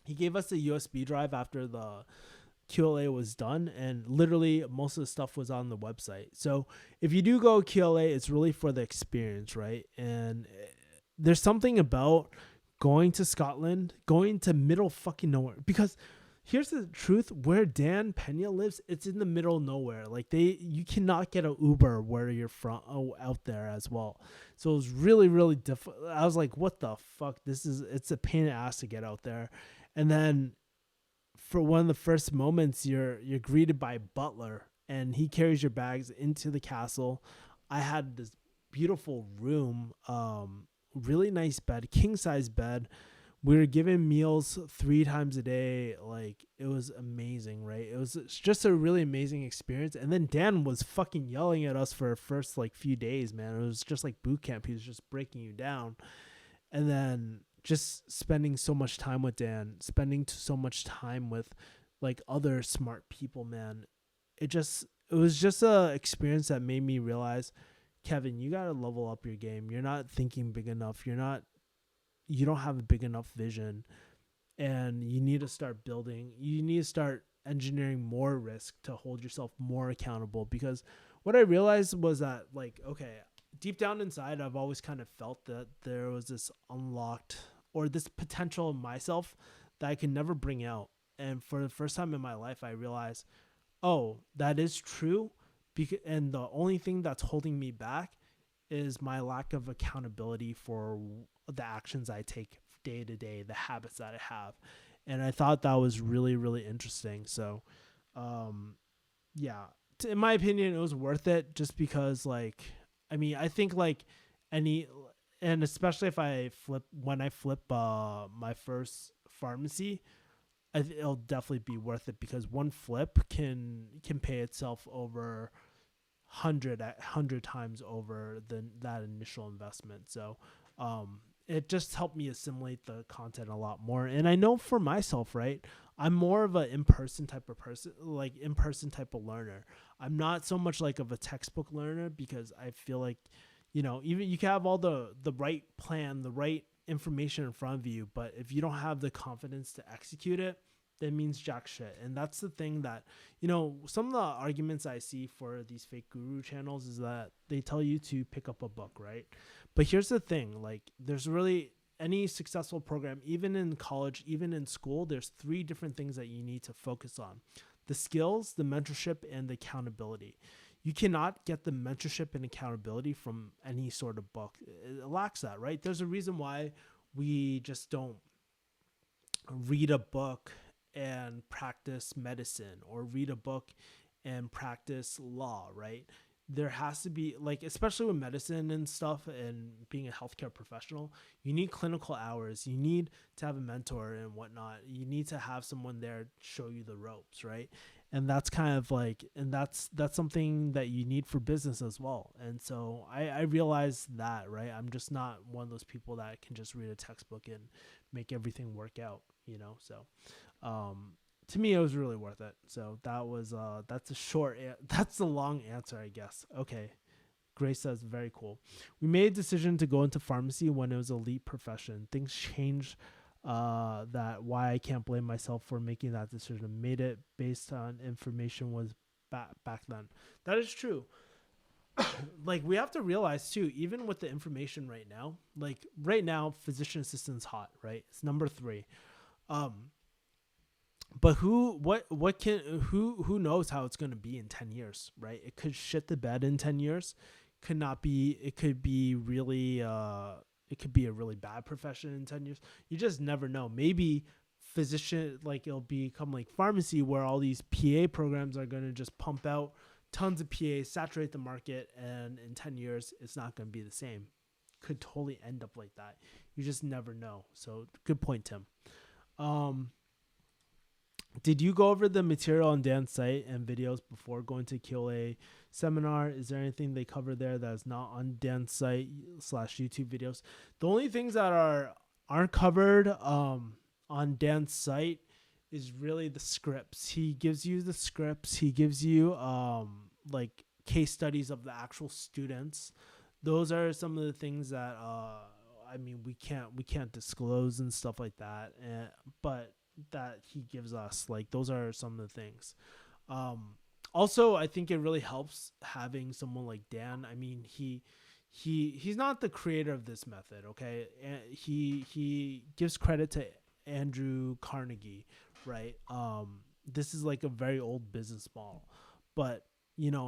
He gave us a USB drive after the QLA was done, and literally most of the stuff was on the website. So if you do go QLA, it's really for the experience, right? And there's something about going to Scotland, going to middle fucking nowhere, because here's the truth: where Dan Pena lives, it's in the middle of nowhere. Like you cannot get an Uber where you're from out there as well. So it was really, really difficult. I was like, what the fuck? It's a pain in the ass to get out there. And then for one of the first moments, you're greeted by a butler, and he carries your bags into the castle. I had this beautiful room, really nice bed, king size bed. We were given meals 3 times a day. Like, it was amazing, right? It's just a really amazing experience. And then Dan was fucking yelling at us for the first like few days, man. It was just like boot camp. He was just breaking you down. And then just spending so much time with Dan, spending so much time with like other smart people, man. It was just a experience that made me realize, Kevin, you got to level up your game. You're not thinking big enough. You don't have a big enough vision, and you need to start building. You need to start engineering more risk to hold yourself more accountable, because what I realized was that, like, okay, deep down inside, I've always kind of felt that there was this unlocked or this potential in myself that I could never bring out. And for the first time in my life, I realized, oh, that is true. And the only thing that's holding me back is my lack of accountability for the actions I take day to day, the habits that I have. And I thought that was really, really interesting. So, yeah, in my opinion, it was worth it, just because, like, I mean, I think like and especially when I flip my first pharmacy, it'll definitely be worth it, because one flip can pay itself over 100 times over that initial investment. So it just helped me assimilate the content a lot more. And I know for myself, right, I'm more of an in-person type of learner. I'm not so much like of a textbook learner, because I feel like, even you can have all the right plan, the right information in front of you, but if you don't have the confidence to execute it, that means jack shit. And that's the thing that, some of the arguments I see for these fake guru channels is that they tell you to pick up a book, right? But here's the thing, like, there's really any successful program, even in college, even in school, there's 3 different things that you need to focus on: the skills, the mentorship, and the accountability. You cannot get the mentorship and accountability from any sort of book. It lacks that, right? There's a reason why we just don't read a book and practice medicine, or read a book and practice law, right? There has to be, like, especially with medicine and stuff and being a healthcare professional, you need clinical hours. You need to have a mentor and whatnot. You need to have someone there to show you the ropes, right? And that's kind of like, and that's something that you need for business as well. And so I realized that, right? I'm just not one of those people that can just read a textbook and make everything work out, So, to me, it was really worth it. So that's a long answer, I guess. Okay. Grace says, very cool. We made a decision to go into pharmacy when it was an elite profession. Things changed, that why I can't blame myself for making that decision. I made it based on information was back then. That is true. Like, we have to realize too, even with the information right now, like right now, physician assistant's hot, right? It's number 3. But who knows how it's going to be in 10 years, right? It could shit the bed in 10 years. It could be really, it could be a really bad profession in 10 years. You just never know. Maybe physician, like, it'll become like pharmacy, where all these PA programs are going to just pump out tons of PAs, saturate the market, and in 10 years, it's not going to be the same. could totally end up like that. You just never know. So good point, Tim. Um, did you go over the material on Dan's site and videos before going to QLA seminar? Is there anything they cover there that is not on Dan's site / YouTube videos? The only things that aren't covered on Dan's site is really the scripts. He gives you the scripts. He gives you like case studies of the actual students. Those are some of the things that I mean we can't disclose and stuff like that. But that he gives us, like those are some of the things. Also, I think it really helps having someone like Dan. I mean, he's not the creator of this method, okay? He gives credit to Andrew Carnegie, right? This is like a very old business model, but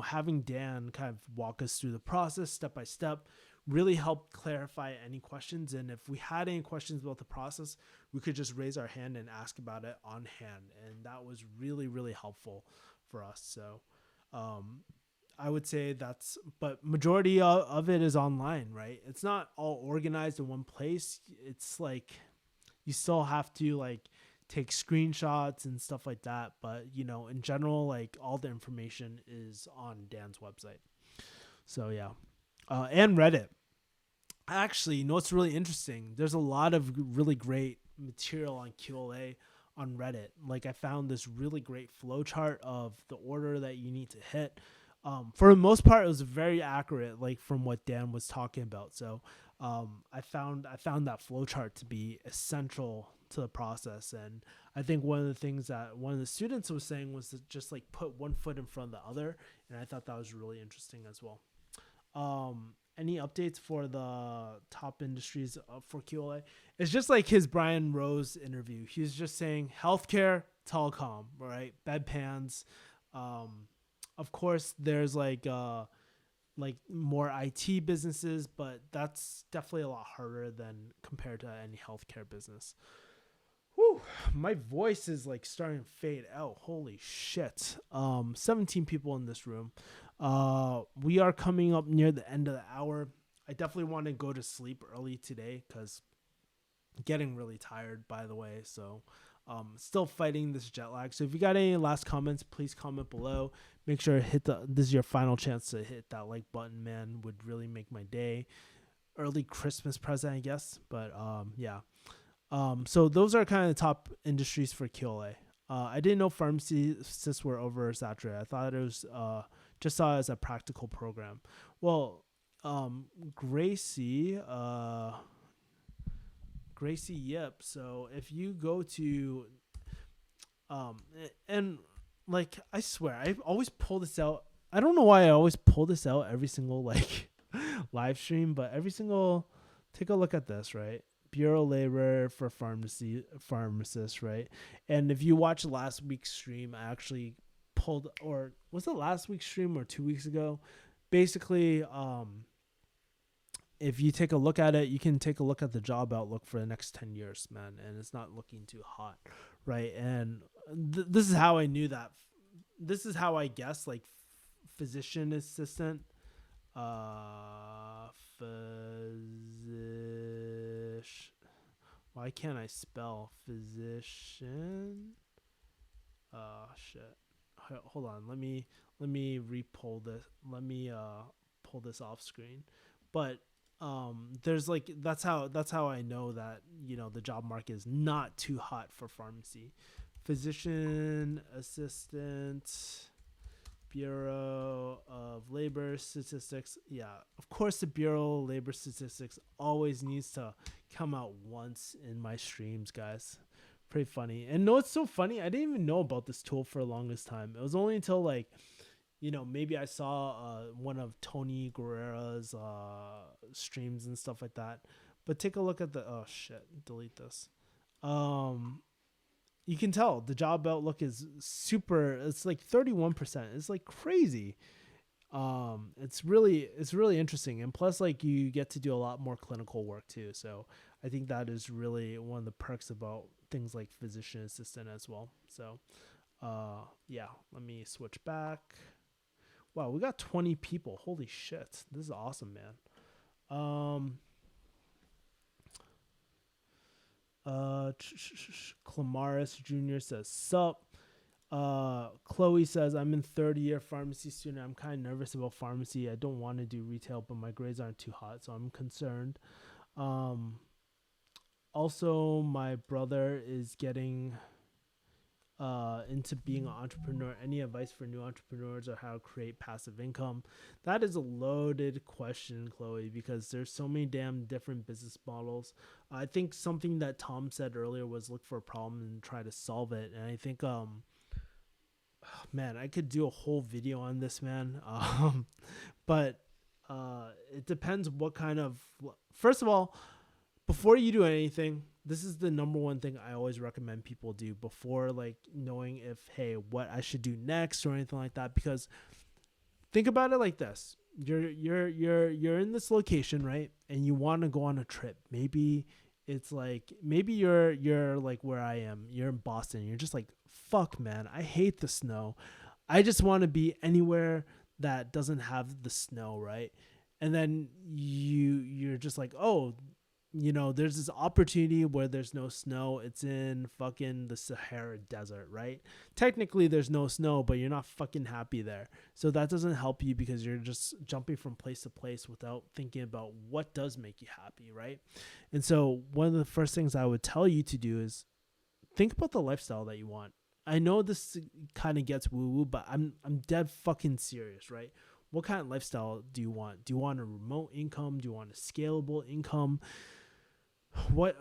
having Dan kind of walk us through the process step by step really helped clarify any questions. And if we had any questions about the process, we could just raise our hand and ask about it on hand. And that was really, really helpful for us. So I would say but majority of it is online, right? It's not all organized in one place. It's like you still have to like take screenshots and stuff like that. But, in general, like all the information is on Dan's website. So, yeah. And Reddit. Actually, what's really interesting? There's a lot of really great material on QLA on Reddit. Like I found this really great flowchart of the order that you need to hit. For the most part, it was very accurate, like from what Dan was talking about. So I found that flowchart to be essential to the process. And I think one of the things that one of the students was saying was to just like put one foot in front of the other. And I thought that was really interesting as well. Any updates for the top industries for QLA? It's just like his Brian Rose interview. He's just saying healthcare, telecom, right? Bedpans. Of course, there's like more IT businesses, but that's definitely a lot harder than compared to any healthcare business. Whew, my voice is like starting to fade out. Holy shit. 17 people in this room. We are coming up near the end of the hour. I definitely want to go to sleep early today because I'm getting really tired, by the way. So still fighting this jet lag. So if you got any last comments, please comment below. Make sure to this is your final chance to hit that like button, man. Would really make my day. Early Christmas present, I guess. But yeah. So those are kind of the top industries for QLA. I didn't know pharmacists were oversaturated. I thought it was just saw it as a practical program. Well, Gracie, yep. So if you go to, and like I swear, I always pull this out. I don't know why I always pull this out every single like live stream, but take a look at this, right? Bureau labor for pharmacists, right? And if you watch last week's stream, I actually pulled, or was it last week's stream or 2 weeks ago? Basically, if you take a look at it, you can take a look at the job outlook for the next 10 years, man, and it's not looking too hot, right? And this is how I knew that. This is how I guessed, like, physician assistant, why can't I spell physician? Shit. Hold on. Let me re-pull this. Let me pull this off screen. But there's like that's how I know that the job market is not too hot for pharmacy. Physician assistant, Bureau of Labor Statistics. Yeah, of course the Bureau of Labor Statistics always needs to come out once in my streams, guys. Pretty funny. And it's so funny, I didn't even know about this tool for the longest time. It was only until like maybe I saw one of Tony Guerrera's streams and stuff like that. But take a look at oh shit, delete this. You can tell the job outlook is super. It's like 31%. It's like crazy. It's really interesting, and plus like you get to do a lot more clinical work too. So I think that is really one of the perks about things like physician assistant as well. So yeah, let me switch back. Wow, we got 20 people. Holy shit, this is awesome, man. Clamaris Jr. says, sup. Chloe says, I'm in third year pharmacy student. I'm kind of nervous about pharmacy. I don't want to do retail, but my grades aren't too hot, so I'm concerned. Um, Also, my brother is getting into being an entrepreneur. Any advice for new entrepreneurs or how to create passive income? That is a loaded question, Chloe, because there's so many damn different business models. I think something that Tom said earlier was look for a problem and try to solve it. And I think man, I could do a whole video on this, man. But it depends what kind of. First of all, before you do anything, this is the number one thing I always recommend people do before like knowing if hey what I should do next or anything like that. Because think about it like this: you're in this location, right? And you want to go on a trip. Maybe it's like maybe you're like where I am. You're in Boston. You're just like fuck, man. I hate the snow. I just want to be anywhere that doesn't have the snow, right? And then you're just like, oh, there's this opportunity where there's no snow. It's in fucking the Sahara Desert, right? Technically, there's no snow, but you're not fucking happy there. So that doesn't help you because you're just jumping from place to place without thinking about what does make you happy, right? And so one of the first things I would tell you to do is think about the lifestyle that you want. I know this kind of gets woo-woo, but I'm dead fucking serious, right? What kind of lifestyle do you want? Do you want a remote income? Do you want a scalable income? What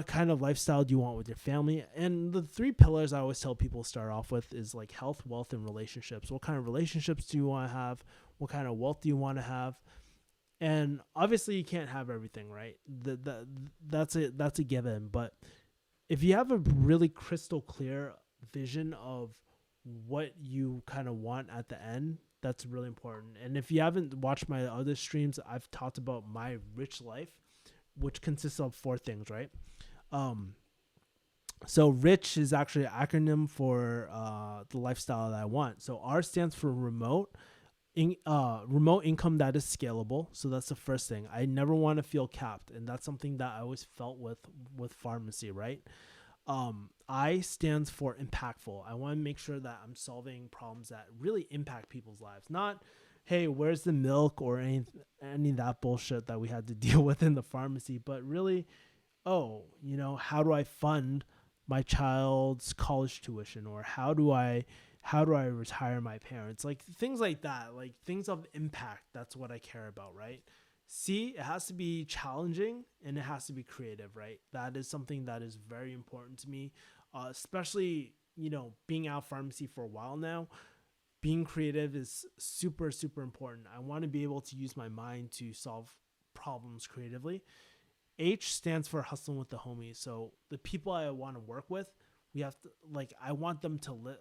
kind of lifestyle do you want with your family? And the three pillars I always tell people start off with is like health, wealth, and relationships. What kind of relationships do you want to have? What kind of wealth do you want to have? And obviously you can't have everything, right? That's a given. But if you have a really crystal clear vision of what you kind of want at the end, that's really important. And if you haven't watched my other streams, I've talked about my rich life, which consists of 4 things, right? So rich is actually an acronym for the lifestyle that I want. So R stands for remote income that is scalable. So that's the first thing. I never want to feel capped, and that's something that I always felt with pharmacy, right? I stands for impactful. I want to make sure that I'm solving problems that really impact people's lives, not hey, where's the milk or any of that bullshit that we had to deal with in the pharmacy, but really, how do I fund my child's college tuition, or how do I retire my parents? Like things like that, like things of impact. That's what I care about, right? C, it has to be challenging and it has to be creative, right? That is something that is very important to me, especially, being out of pharmacy for a while now. Being creative is super, super important. I want to be able to use my mind to solve problems creatively. H stands for hustling with the homies. So the people I want to work with, we have to I want them to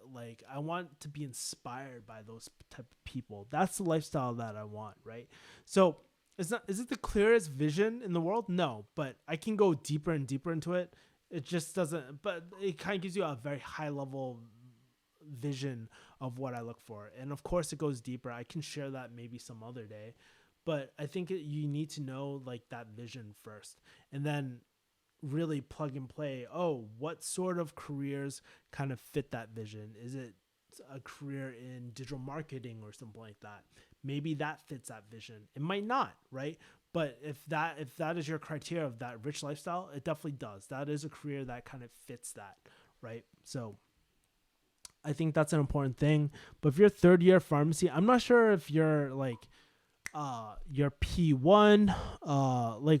I want to be inspired by those type of people. That's the lifestyle that I want, right? So is it the clearest vision in the world? No, but I can go deeper and deeper into it. It just doesn't, but it kind of gives you a very high level vision of what I look for. And of course it goes deeper. I can share that maybe some other day, but I think you need to know that vision first, and then really plug and play. Oh, what sort of careers kind of fit that vision? Is it a career in digital marketing or something like that? Maybe that fits that vision. It might not, right? But if that is your criteria of that rich lifestyle, it definitely does. That is a career that kind of fits that, right? So I think that's an important thing. But if you're third year pharmacy, I'm not sure if you're your P1,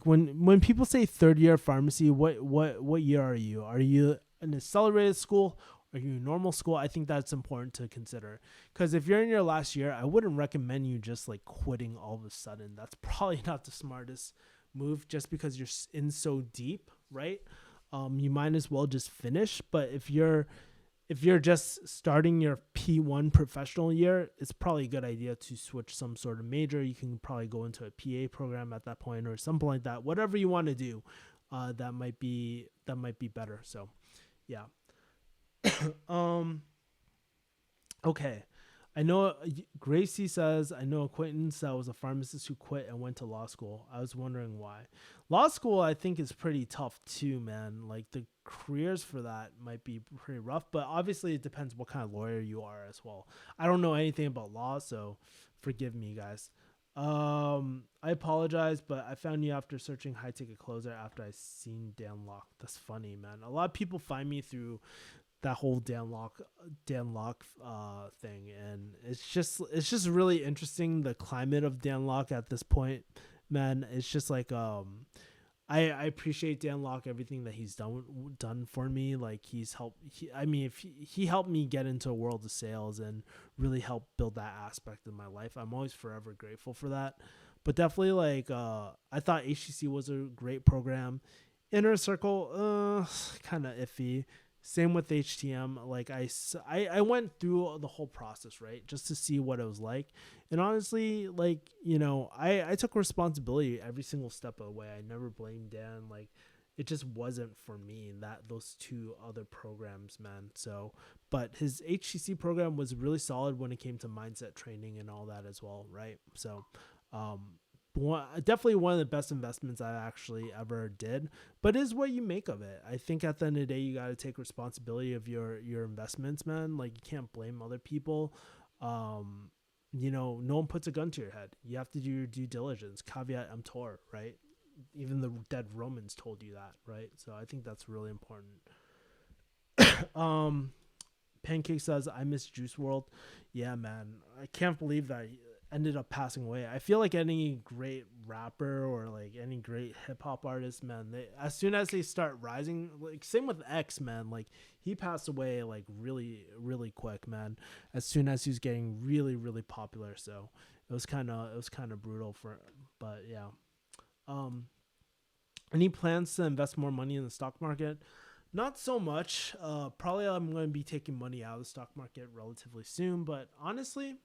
when people say third year pharmacy, what year are you? Are you an accelerated school? Are you in normal school? I think that's important to consider, because if you're in your last year, I wouldn't recommend you just quitting all of a sudden. That's probably not the smartest move, just because you're in so deep, right? You might as well just finish. But if you're just starting your P1 professional year, it's probably a good idea to switch some sort of major. You can probably go into a PA program at that point or something like that. Whatever you want to do, that might be better. So, yeah. Okay. I know Gracie says, I know acquaintance that was a pharmacist who quit and went to law school. I was wondering why. Law school, I think, is pretty tough too, man. Like the careers for that might be pretty rough, but obviously it depends what kind of lawyer you are as well. I don't know anything about law, so forgive me, guys. I apologize, but I found you after searching high ticket closer after I seen Dan Locke. That's funny, man. A lot of people find me through that whole Dan Locke thing, and it's just really interesting, the climate of Dan Locke at this point, man. It's just like I appreciate Dan Locke, everything that he's done for me. Like he's helped. I mean, if he helped me get into a world of sales and really help build that aspect of my life, I'm always forever grateful for that. But definitely, like I thought HTC was a great program. Inner Circle, kind of iffy. Same with HTM. Like I went through the whole process, right, just to see what it was like. And honestly, like, I took responsibility every single step of the way. I never blamed Dan. Like, it just wasn't for me, those two other programs, man. So, but his HTC program was really solid when it came to mindset training and all that as well, right? So, definitely one of the best investments I actually ever did, but it is what you make of it. I think at the end of the day, you got to take responsibility of your investments, man. Like, you can't blame other people. No one puts a gun to your head. You have to do your due diligence. Caveat emptor, right? Even the dead Romans told you that, right? So I think that's really important. Pancake says, I miss Juice World. Yeah, man. I can't believe that ended up passing away. I feel like any great rapper or like any great hip hop artist, man, as soon as they start rising, like same with X, man, like he passed away like really, really quick, man, as soon as he was getting really, really popular. So it was kind of brutal but yeah. Any plans to invest more money in the stock market? Not so much. Probably I'm going to be taking money out of the stock market relatively soon, but honestly,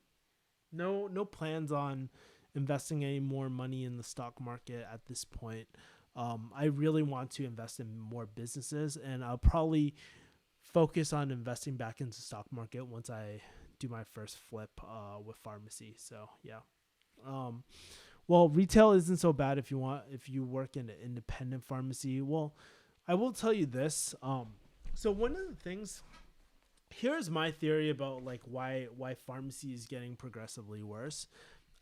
no plans on investing any more money in the stock market at this point. I really want to invest in more businesses, and I'll probably focus on investing back into stock market once I do my first flip with pharmacy. So yeah. Well, retail isn't so bad if you work in an independent pharmacy. Well, I will tell you this. So one of the things, here's my theory about like why pharmacy is getting progressively worse.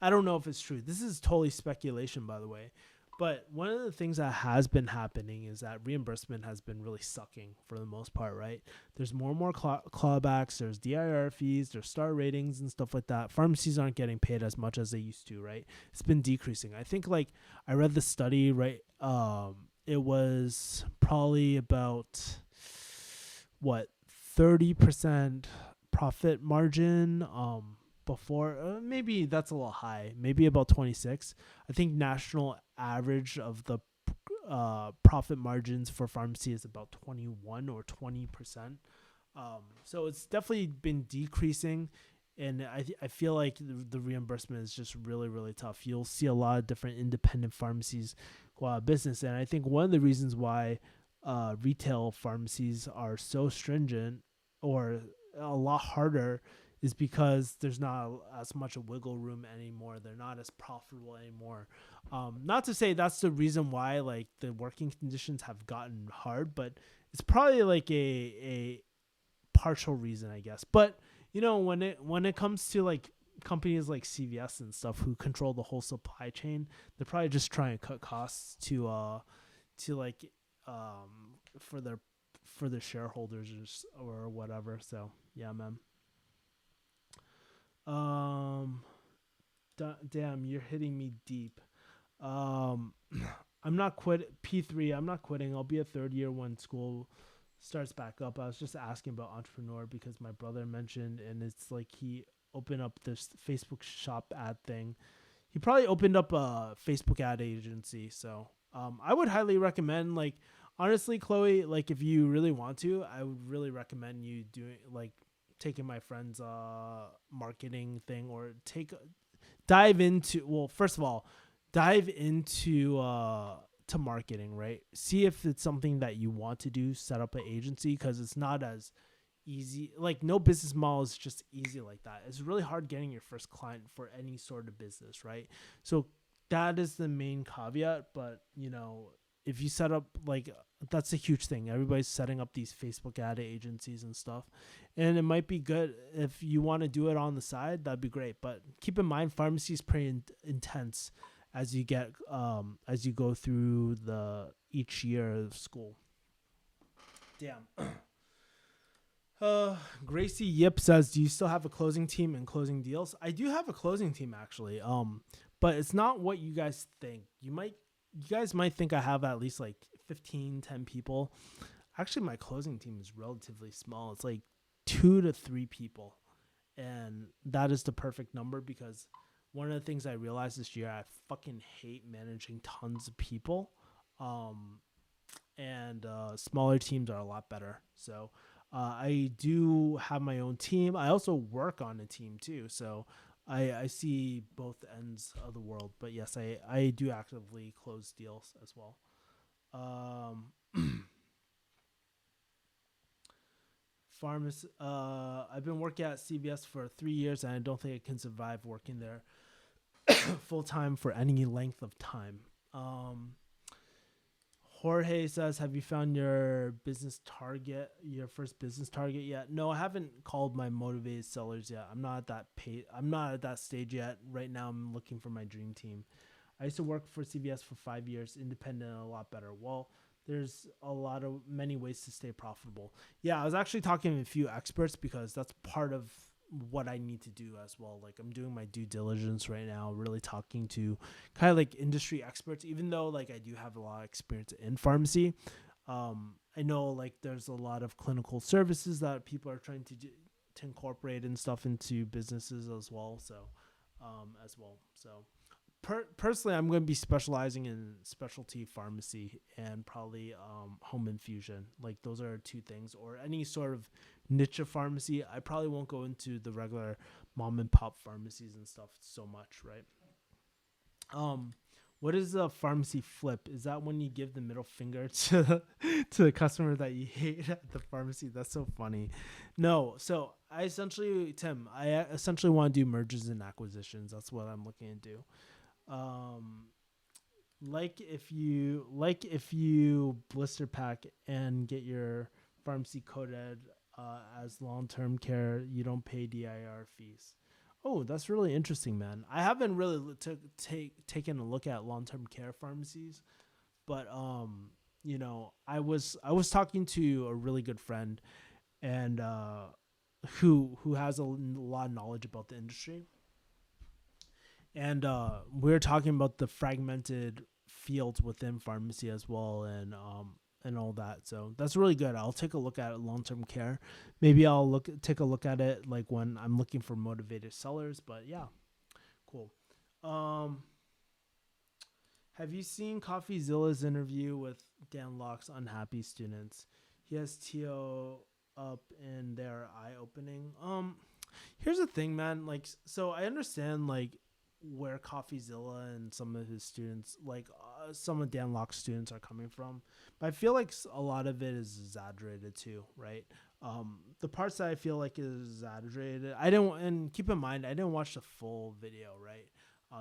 I don't know if it's true. This is totally speculation, by the way. But one of the things that has been happening is that reimbursement has been really sucking for the most part, right? There's more and more clawbacks. There's DIR fees. There's star ratings and stuff like that. Pharmacies aren't getting paid as much as they used to, right? It's been decreasing. I think like I read the study, right? It was probably about 30% profit margin before, maybe that's a little high, maybe about 26. I think national average of the profit margins for pharmacy is about 21 or 20%. So it's definitely been decreasing, and I feel like the reimbursement is just really, really tough. You'll see a lot of different independent pharmacies go out of business, and I think one of the reasons why retail pharmacies are so stringent or a lot harder is because there's not as much wiggle room anymore. They're not as profitable anymore. Not to say that's the reason why like the working conditions have gotten hard, but it's probably like a partial reason, I guess. But when it comes to like companies like CVS and stuff who control the whole supply chain, they're probably just trying to cut costs to like for their shareholders or whatever. So yeah, man. Damn, you're hitting me deep. I'm not P3. I'm not quitting. I'll be a third year when school starts back up. I was just asking about Entrepreneur because my brother mentioned, and it's like he opened up this Facebook shop ad thing. He probably opened up a Facebook ad agency. So I would highly recommend, like, honestly, Chloe, like if you really want to, I would really recommend you taking my friend's marketing thing, or first of all, dive into to marketing, right? See if it's something that you want to do, set up an agency, because it's not as easy. Like no business model is just easy like that. It's really hard getting your first client for any sort of business, right? So that is the main caveat. But if you set up like that's a huge thing. Everybody's setting up these Facebook ad agencies and stuff, and it might be good if you want to do it on the side. That'd be great. But keep in mind, pharmacy is pretty intense as you get as you go through the each year of school. Damn. Gracie Yip says, "Do you still have a closing team and closing deals?" I do have a closing team actually. But it's not what you guys think. You guys might think I have at least like 10 people. Actually, my closing team is relatively small. It's like 2 to 3 people, and that is the perfect number because one of the things I realized this year, I fucking hate managing tons of people. And smaller teams are a lot better. So I do have my own team. I also work on a team too. So I see both ends of the world. But yes, I do actively close deals as well. I've been working at CVS for 3 years, and I don't think I can survive working there full time for any length of time. Jorge says, "Have you found your first business target yet?" No, I haven't called my motivated sellers yet. I'm not at that stage yet. Right now, I'm looking for my dream team. I used to work for CVS for 5 years, independent and a lot better. Well, there's many ways to stay profitable. Yeah, I was actually talking to a few experts because that's part of what I need to do as well. Like I'm doing my due diligence right now, really talking to kind of like industry experts, even though like I do have a lot of experience in pharmacy. I know like there's a lot of clinical services that people are trying to incorporate and stuff into businesses as well. So, personally, I'm going to be specializing in specialty pharmacy and probably home infusion. Like those are 2 things, or any sort of niche of pharmacy. I probably won't go into the regular mom and pop pharmacies and stuff so much, right? What is a pharmacy flip? Is that when you give the middle finger to to the customer that you hate at the pharmacy? That's so funny. No, so I essentially want to do mergers and acquisitions. That's what I'm looking to do. Like if you blister pack and get your pharmacy coded as long-term care, you don't pay DIR fees. Oh, that's really interesting, man. I haven't really taken a look at long-term care pharmacies, but I was talking to a really good friend, and who has a lot of knowledge about the industry, and we were talking about the fragmented fields within pharmacy as well, and all that. So that's really good. I'll take a look at long-term care. Maybe I'll take a look at it like when I'm looking for motivated sellers. But yeah, cool. Have you seen CoffeeZilla's interview with Dan Locke's unhappy students? He has TO up in their eye-opening. Here's the thing, man. Like, so I understand like where CoffeeZilla and some of his students, like some of Dan Locke's students, are coming from, but I feel like a lot of it is exaggerated too, right? The parts that I feel like is exaggerated, and keep in mind, I didn't watch the full video, right?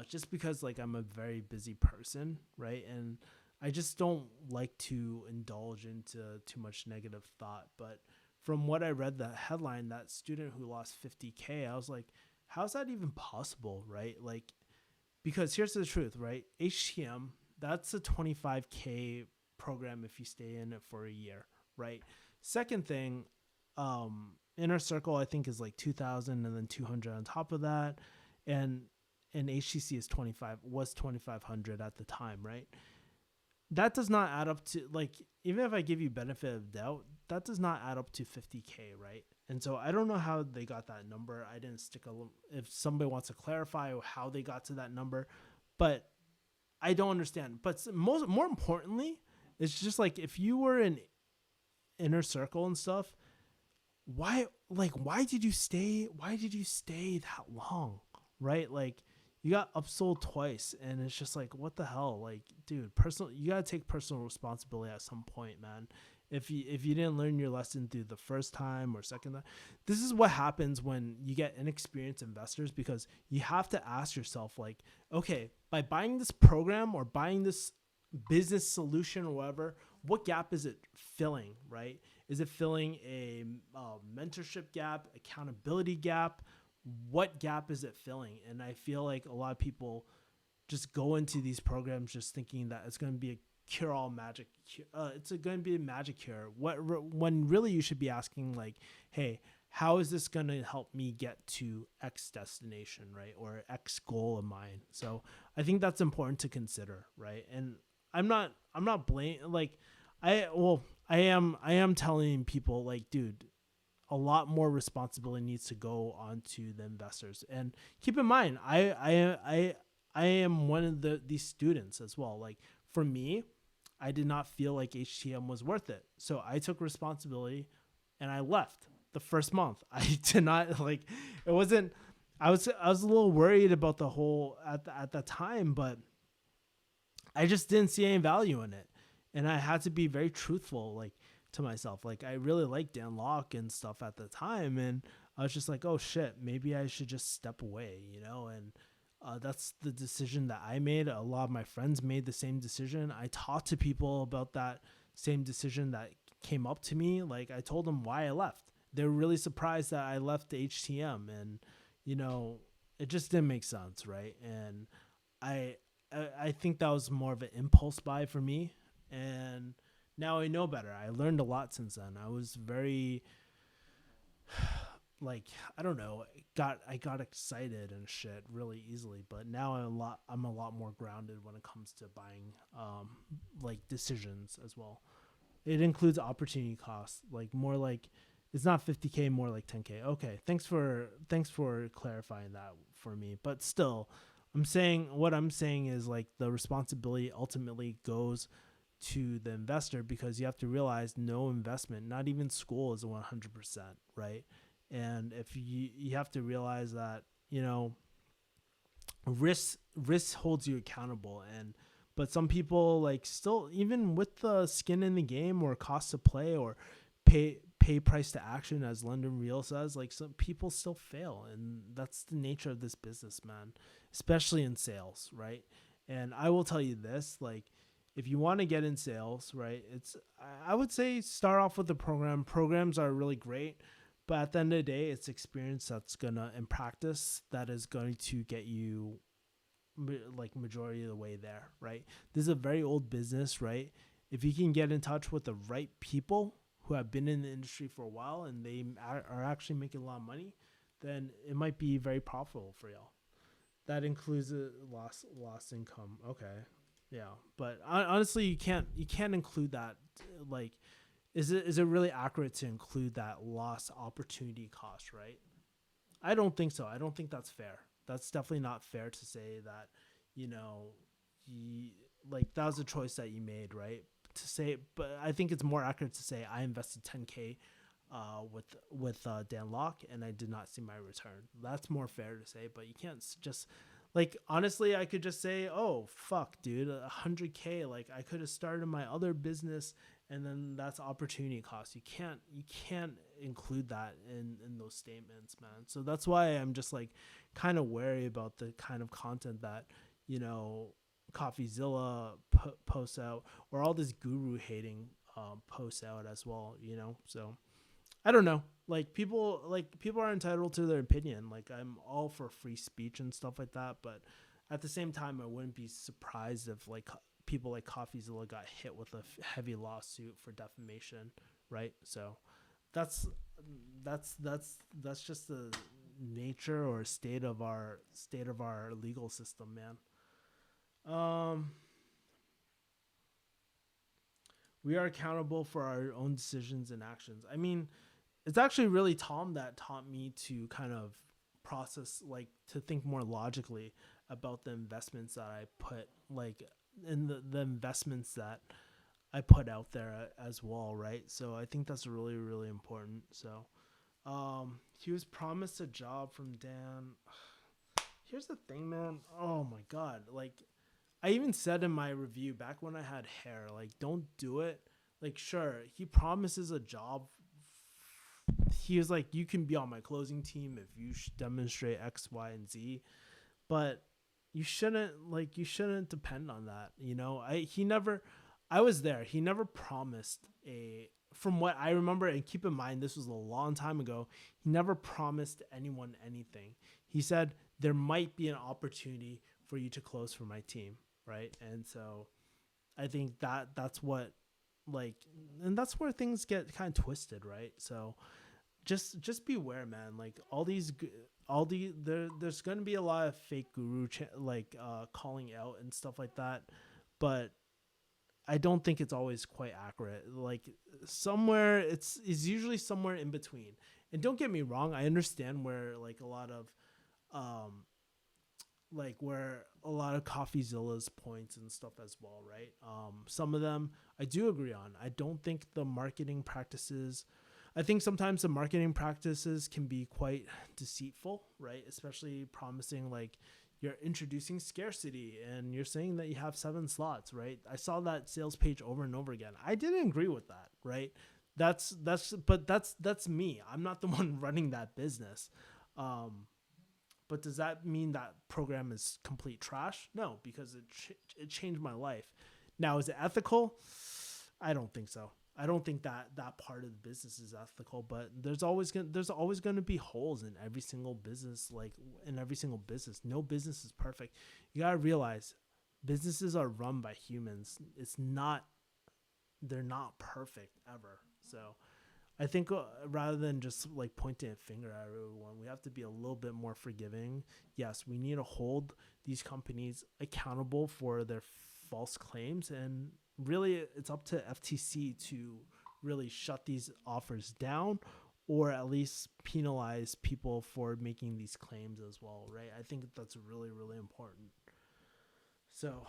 Just because like I'm a very busy person, right? And I just don't like to indulge into too much negative thought. But from what I read, the headline, that student who lost 50K, I was like, how's that even possible, right? Like, because here's the truth, right? HTM, that's a 25K program if you stay in it for a year, right? Second thing, Inner Circle, I think, is like 2,000 and then 200 on top of that. And HTC was 2,500 at the time, right? That does not add up to, like, even if I give you benefit of doubt, that does not add up to 50K, right? And so I don't know how they got that number. I didn't if somebody wants to clarify how they got to that number, but I don't understand. But more importantly, it's just like, if you were in Inner Circle and stuff, why did you stay that long, right? Like, you got upsold twice, and it's just like, what the hell? Like, dude, you gotta take personal responsibility at some point, man. If you didn't learn your lesson through the first time or second time, this is what happens when you get inexperienced investors, because you have to ask yourself, like, okay, by buying this program or buying this business solution or whatever, what gap is it filling, right? Is it filling a mentorship gap, accountability gap? What gap is it filling? And I feel like a lot of people just go into these programs just thinking that it's going to be a cure-all magic. It's going to be a magic cure. When really you should be asking, like, hey, how is this going to help me get to X destination, right? Or X goal of mine. So I think that's important to consider, right? And I'm not blaming, like, I am telling people, like, dude, a lot more responsibility needs to go onto the investors. And keep in mind, I am one of these students as well. Like, for me, I did not feel like HTM was worth it, so I took responsibility and I left the first month. I did not, like, it wasn't. I was a little worried about the whole at the time, but I just didn't see any value in it, and I had to be very truthful, like, to myself. Like, I really liked Dan Locke and stuff at the time, and I was just like, oh shit, maybe I should just step away, and that's the decision that I made. A lot of my friends made the same decision. I talked to people about that same decision that came up to me. Like, I told them why I left. They were really surprised that I left the HTM, and it just didn't make sense, right? And I think that was more of an impulse buy for me, and now I know better. I learned a lot since then. I was very, like, I don't know, I got excited and shit really easily, but now I'm a lot more grounded when it comes to buying like decisions as well. It includes opportunity costs, like, more like, it's not 50K, more like 10K. Okay, thanks for clarifying that for me. But still, what I'm saying is, like, the responsibility ultimately goes to the investor, because you have to realize no investment, not even school, is 100%, right? And if you have to realize that, risk holds you accountable. But some people, like, still, even with the skin in the game or cost to play or pay price to action, as London Real says, like, some people still fail, and that's the nature of this business, man, especially in sales, right? And I will tell you this, like, if you want to get in sales, right, I would say start off with the program. Programs are really great, but at the end of the day, it's experience and practice that is going to get you, like, majority of the way there, right? This is a very old business, right? If you can get in touch with the right people who have been in the industry for a while and they are actually making a lot of money, then it might be very profitable for y'all. That includes a lost income. Okay. Yeah, but honestly, you can't include that. Like, is it really accurate to include that lost opportunity cost, right? I don't think so. I don't think that's fair. That's definitely not fair to say that, like, that was a choice that you made, right? To say, but I think it's more accurate to say I invested 10K with Dan Locke, and I did not see my return. That's more fair to say, but you can't just, like, honestly, I could just say, oh fuck, dude, 100K, like, I could have started my other business, and then that's opportunity cost. You can't include that in those statements, man. So that's why I'm just, like, kind of wary about the kind of content that, CoffeeZilla posts out, or all this guru hating posts out as well, So I don't know. People are entitled to their opinion. Like, I'm all for free speech and stuff like that, but at the same time, I wouldn't be surprised if, like, people like CoffeeZilla got hit with a heavy lawsuit for defamation, right? So that's just the nature or state of our legal system, man. We are accountable for our own decisions and actions. I mean, it's actually really Tom that taught me to kind of process, like, to think more logically about the investments that I put, like, in the investments that I put out there as well, right? So I think that's really, really important. So he was promised a job from Dan. here's the thing, man. Oh my God. Like, I even said in my review back when I had hair, like, don't do it. Like, sure, he promises a job. He was like, you can be on my closing team if you demonstrate X, Y, and Z. But you shouldn't depend on that. I was there. He never promised from what I remember, and keep in mind, this was a long time ago. He never promised anyone anything. He said, there might be an opportunity for you to close for my team. Right. And so I think that's what, like, and that's where things get kind of twisted. Right. So just beware, man. Like, there's going to be a lot of fake guru calling out and stuff like that, but I don't think it's always quite accurate. Like, somewhere it's usually somewhere in between. And don't get me wrong, I understand where like a lot of where a lot of CoffeeZilla's points and stuff as well, right? Some of them I do agree on. I don't think the marketing practices, I think sometimes the marketing practices can be quite deceitful, right? Especially promising like you're introducing scarcity and you're saying that you have 7 slots, right? I saw that sales page over and over again. I didn't agree with that, right? That's me. I'm not the one running that business. But does that mean that program is complete trash? No, because it changed my life. Now, is it ethical? I don't think so. I don't think that part of the business is ethical, but there's always going to be holes in every single business. Like, in every single business, no business is perfect. You got to realize businesses are run by humans. They're not perfect ever. So I think rather than just like pointing a finger at everyone, we have to be a little bit more forgiving. Yes, we need to hold these companies accountable for their false claims, and really it's up to FTC to really shut these offers down, or at least penalize people for making these claims as well, right? I think that's really, really important. So,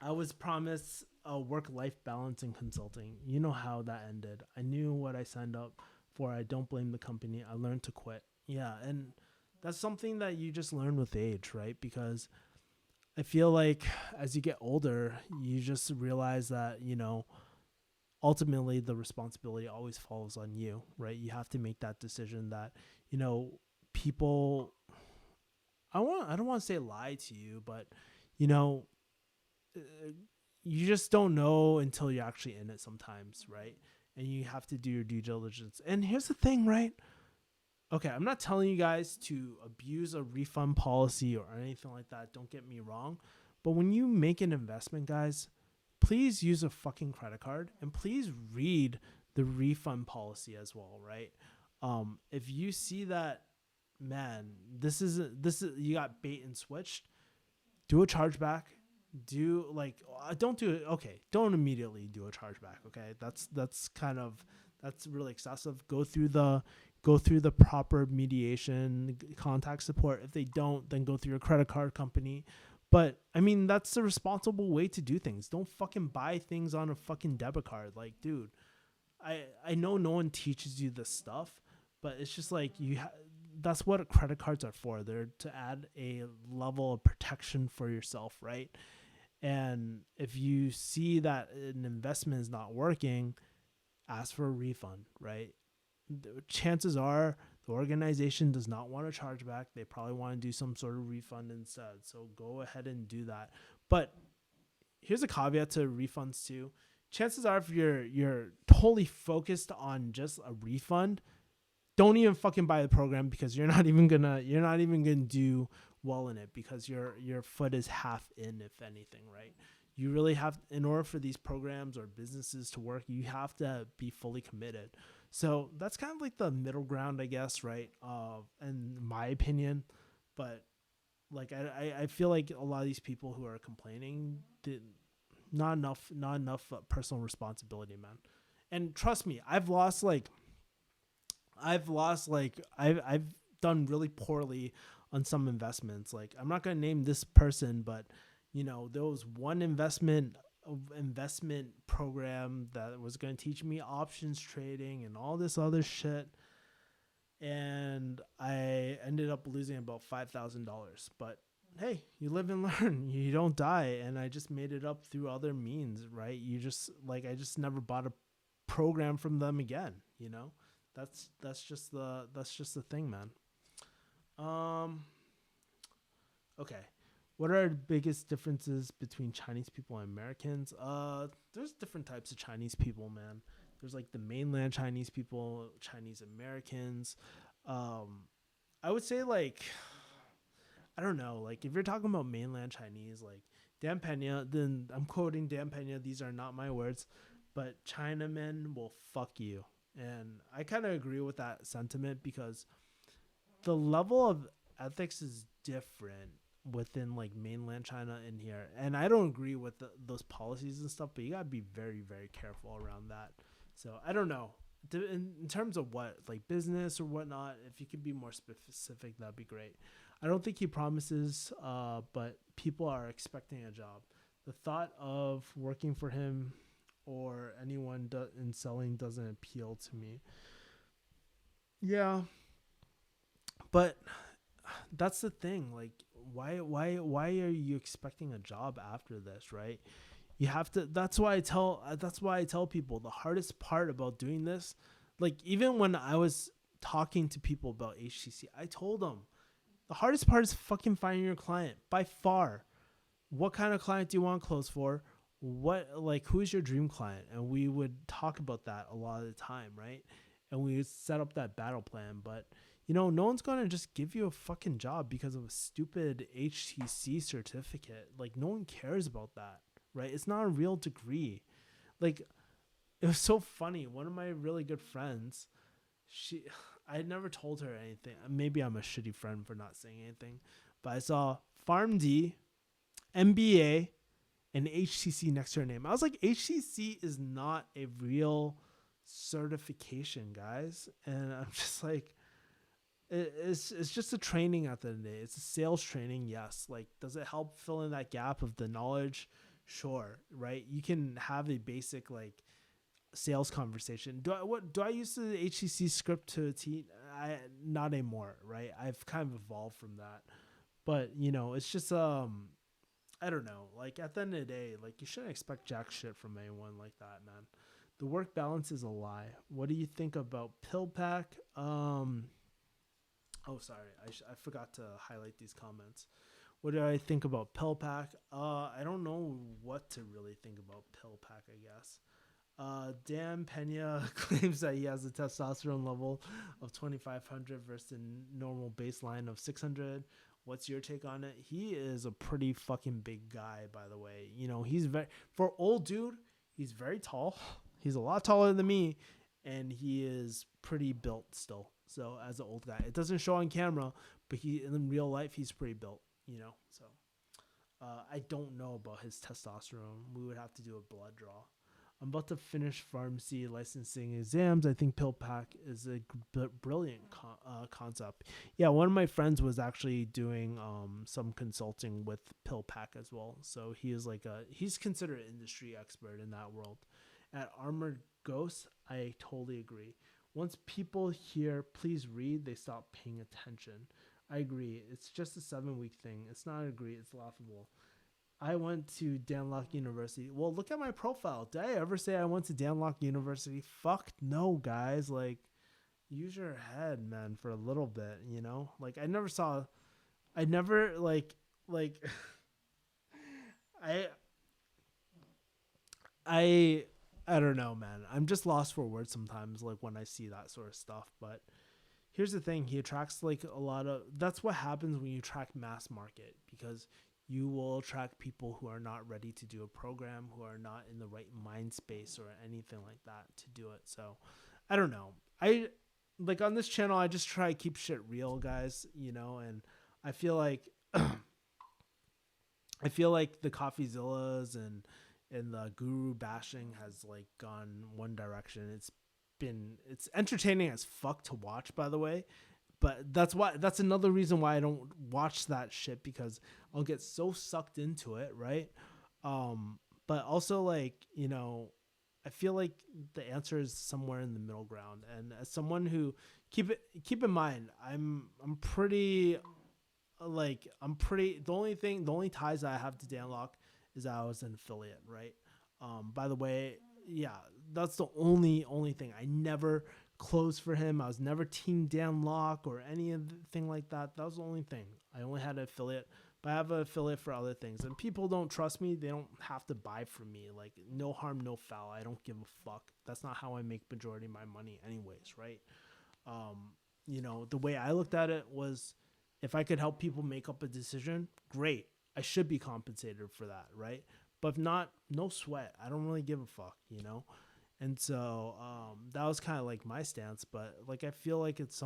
I was promised a work-life balance in consulting. You know how that ended. I knew what I signed up for. I don't blame the company. I learned to quit. Yeah, and that's something that you just learn with age, right? Because I feel like as you get older, you just realize that, ultimately the responsibility always falls on you, right? You have to make that decision that, people, I don't want to say lie to you, but, you know, you just don't know until you're actually in it sometimes, right? And you have to do your due diligence. And here's the thing, right? Okay, I'm not telling you guys to abuse a refund policy or anything like that. Don't get me wrong. But when you make an investment, guys, please use a fucking credit card and please read the refund policy as well, right? If you see that, man, this is you got bait and switched, do a chargeback. Don't immediately do a chargeback. Okay, that's really excessive. Go through the proper mediation, contact support. If they don't, then go through your credit card company. But I mean, that's the responsible way to do things. Don't fucking buy things on a fucking debit card. Like, dude, I know no one teaches you this stuff, but it's just like that's what credit cards are for. They're to add a level of protection for yourself, right? And if you see that an investment is not working, ask for a refund, right? Chances are the organization does not want to charge back. They probably want to do some sort of refund instead. So go ahead and do that. But here's a caveat to refunds too. Chances are if you're totally focused on just a refund, don't even fucking buy the program, because you're not even gonna do well in it, because your foot is half in, if anything, right? You really have, in order for these programs or businesses to work, you have to be fully committed. So that's kind of like the middle ground, I guess, right? In my opinion. But like I feel like a lot of these people who are complaining did not enough personal responsibility, man. And trust me, I've done really poorly on some investments. Like, I'm not going to name this person, but there was one investment program that was going to teach me options trading and all this other shit. and I ended up losing about $5,000. But hey, you live and learn. You don't die, and I just made it up through other means, right? You just like I just never bought a program from them again. You know, that's just the thing, man. Um, okay. What are the biggest differences between Chinese people and Americans? There's different types of Chinese people, man. There's like the mainland Chinese people, Chinese Americans. Um, I would say like I don't know, like if you're talking about mainland Chinese, like Dan Pena, then I'm quoting Dan Pena. These are not my words, but Chinamen will fuck you, and I kind of agree with that sentiment because the level of ethics is different within like mainland China and here. And I don't agree with those policies and stuff, but you gotta be very, very careful around that. So I don't know. In terms of what, like business or whatnot, if you could be more specific, that'd be great. I don't think he promises, but people are expecting a job. The thought of working for him or anyone in selling doesn't appeal to me. Yeah, but that's the thing. Like, why are you expecting a job after this, right? You have to. That's why I tell people the hardest part about doing this, like even when I was talking to people about HTC, I told them the hardest part is fucking finding your client by far. What kind of client do you want to close for? What like who's your dream client? And we would talk about that a lot of the time, right? And we would set up that battle plan, but no one's gonna just give you a fucking job because of a stupid HTC certificate. Like no one cares about that, right? It's not a real degree. Like it was so funny. One of my really good friends, she I had never told her anything. Maybe I'm a shitty friend for not saying anything, but I saw PharmD, MBA, and HTC next to her name. I was like, HTC is not a real certification, guys. And I'm just like, it's just a training at the end of the day. It's a sales training, yes. Like, does it help fill in that gap of the knowledge? Sure, right? You can have a basic like sales conversation. Do I use the HTC script to a T? I not anymore, right? I've kind of evolved from that, but it's just I don't know. Like at the end of the day, like you shouldn't expect jack shit from anyone like that, man. The work balance is a lie. What do you think about PillPack? Oh, sorry, I forgot to highlight these comments. What do I think about PillPack? I don't know what to really think about PillPack, I guess. Dan Pena claims that he has a testosterone level of 2,500 versus the normal baseline of 600. What's your take on it? He is a pretty fucking big guy, by the way. He's for old dude, he's very tall. He's a lot taller than me, and he is pretty built still. So as an old guy, it doesn't show on camera, but in real life, he's pretty built. So I don't know about his testosterone. We would have to do a blood draw. I'm about to finish pharmacy licensing exams. I think PillPack is a brilliant concept. Yeah, one of my friends was actually doing some consulting with PillPack as well. So he's considered an industry expert in that world. At Armored Ghost, I totally agree. Once people hear "please read," they stop paying attention. I agree. It's just a 7-week thing. It's not a degree. It's laughable. I went to Danlock University. Well, look at my profile. Did I ever say I went to Danlock University? Fuck no, guys. Like, use your head, man, for a little bit, Like, I never, I, I, I don't know, man. I'm just lost for words sometimes, like, when I see that sort of stuff. But here's the thing. He attracts, like, that's what happens when you attract mass market, because you will attract people who are not ready to do a program, who are not in the right mind space or anything like that to do it. So I don't know. I like on this channel, I just try to keep shit real, guys, and I feel like, the CoffeeZillas and the guru bashing has like gone one direction. It's entertaining as fuck to watch, by the way. But that's another reason why I don't watch that shit, because I'll get so sucked into it, right? But also like, I feel like the answer is somewhere in the middle ground. And as someone who keep in mind, I'm pretty the only ties I have to Danlock is that I was an affiliate, right? By the way, yeah, that's the only thing. I never closed for him. I was never team Danlock or anything like that. That was the only thing. I only had an affiliate, but I have an affiliate for other things. And people don't trust me. They don't have to buy from me. Like, no harm, no foul. I don't give a fuck. That's not how I make majority of my money anyways, right? The way I looked at it was, if I could help people make up a decision, great. I should be compensated for that, right? But if not, no sweat. I don't really give a fuck. And so that was kind of like my stance. But like, I feel like it's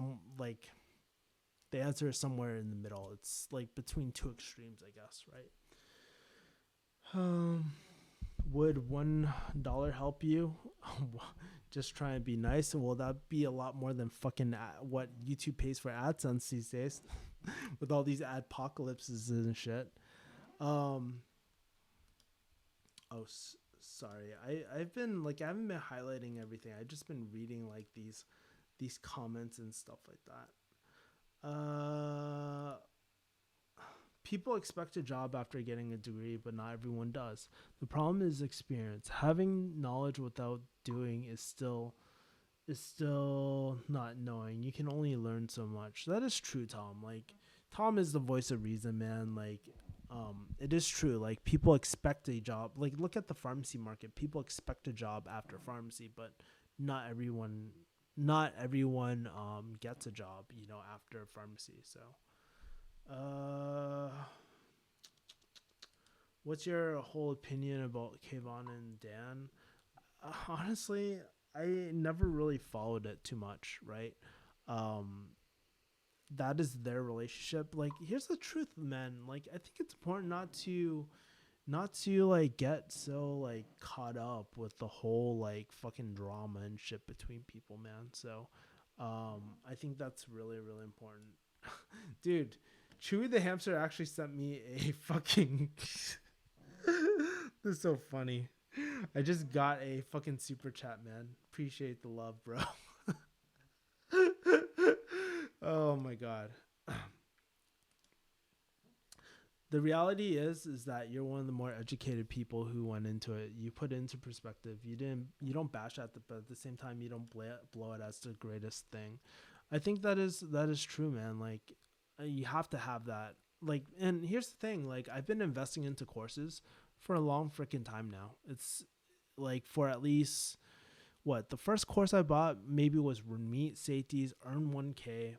the answer is somewhere in the middle. It's like between two extremes, I guess, right? Would $1 help you? Just try and be nice. Well, that'd be a lot more than fucking what YouTube pays for AdSense these days, with all these adpocalypses and shit. Sorry. I haven't been highlighting everything. I've just been reading like these comments and stuff like that. People expect a job after getting a degree, but not everyone does. The problem is experience. Having knowledge without doing is still not knowing. You can only learn so much. That is true, Tom. Like, Tom is the voice of reason, man. Like, it is true. Like, people expect a job. Like, look at the pharmacy market. People expect a job after pharmacy, but not everyone gets a job, after pharmacy. So, what's your whole opinion about Kayvon and Dan? Honestly, I never really followed it too much, right? That is their relationship. Like, here's the truth, man. Like, I think it's important not to like get so like caught up with the whole like fucking drama and shit between people, man. So I think that's really, really important. Dude, Chewy the hamster actually sent me a fucking this is so funny. I just got a fucking super chat, man. Appreciate the love, bro. Oh my god. The reality is that you're one of the more educated people who went into it. You put it into perspective. You don't bash at it, but at the same time, you don't blow it as the greatest thing. I think that is true, man. Like, you have to have that. Like, and here's the thing. Like, I've been investing into courses for a long freaking time now. It's like, for at least the first course I bought maybe was meet safeties, earn 1K.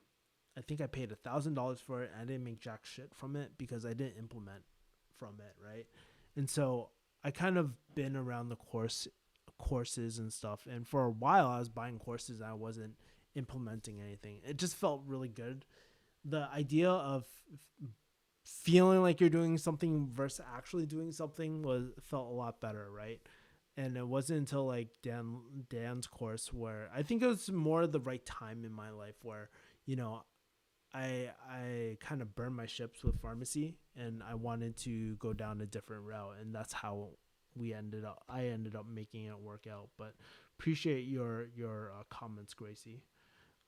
I think I paid $1,000 for it. And I didn't make jack shit from it because I didn't implement from it, right? And so I kind of been around the courses and stuff. And for a while, I was buying courses and I wasn't implementing anything. It just felt really good. The idea of feeling like you're doing something versus actually doing something felt a lot better, right? And it wasn't until like Dan's course where I think it was more the right time in my life where, I kind of burned my ships with pharmacy and I wanted to go down a different route, and that's how I ended up making it work out. But appreciate your comments, Gracie.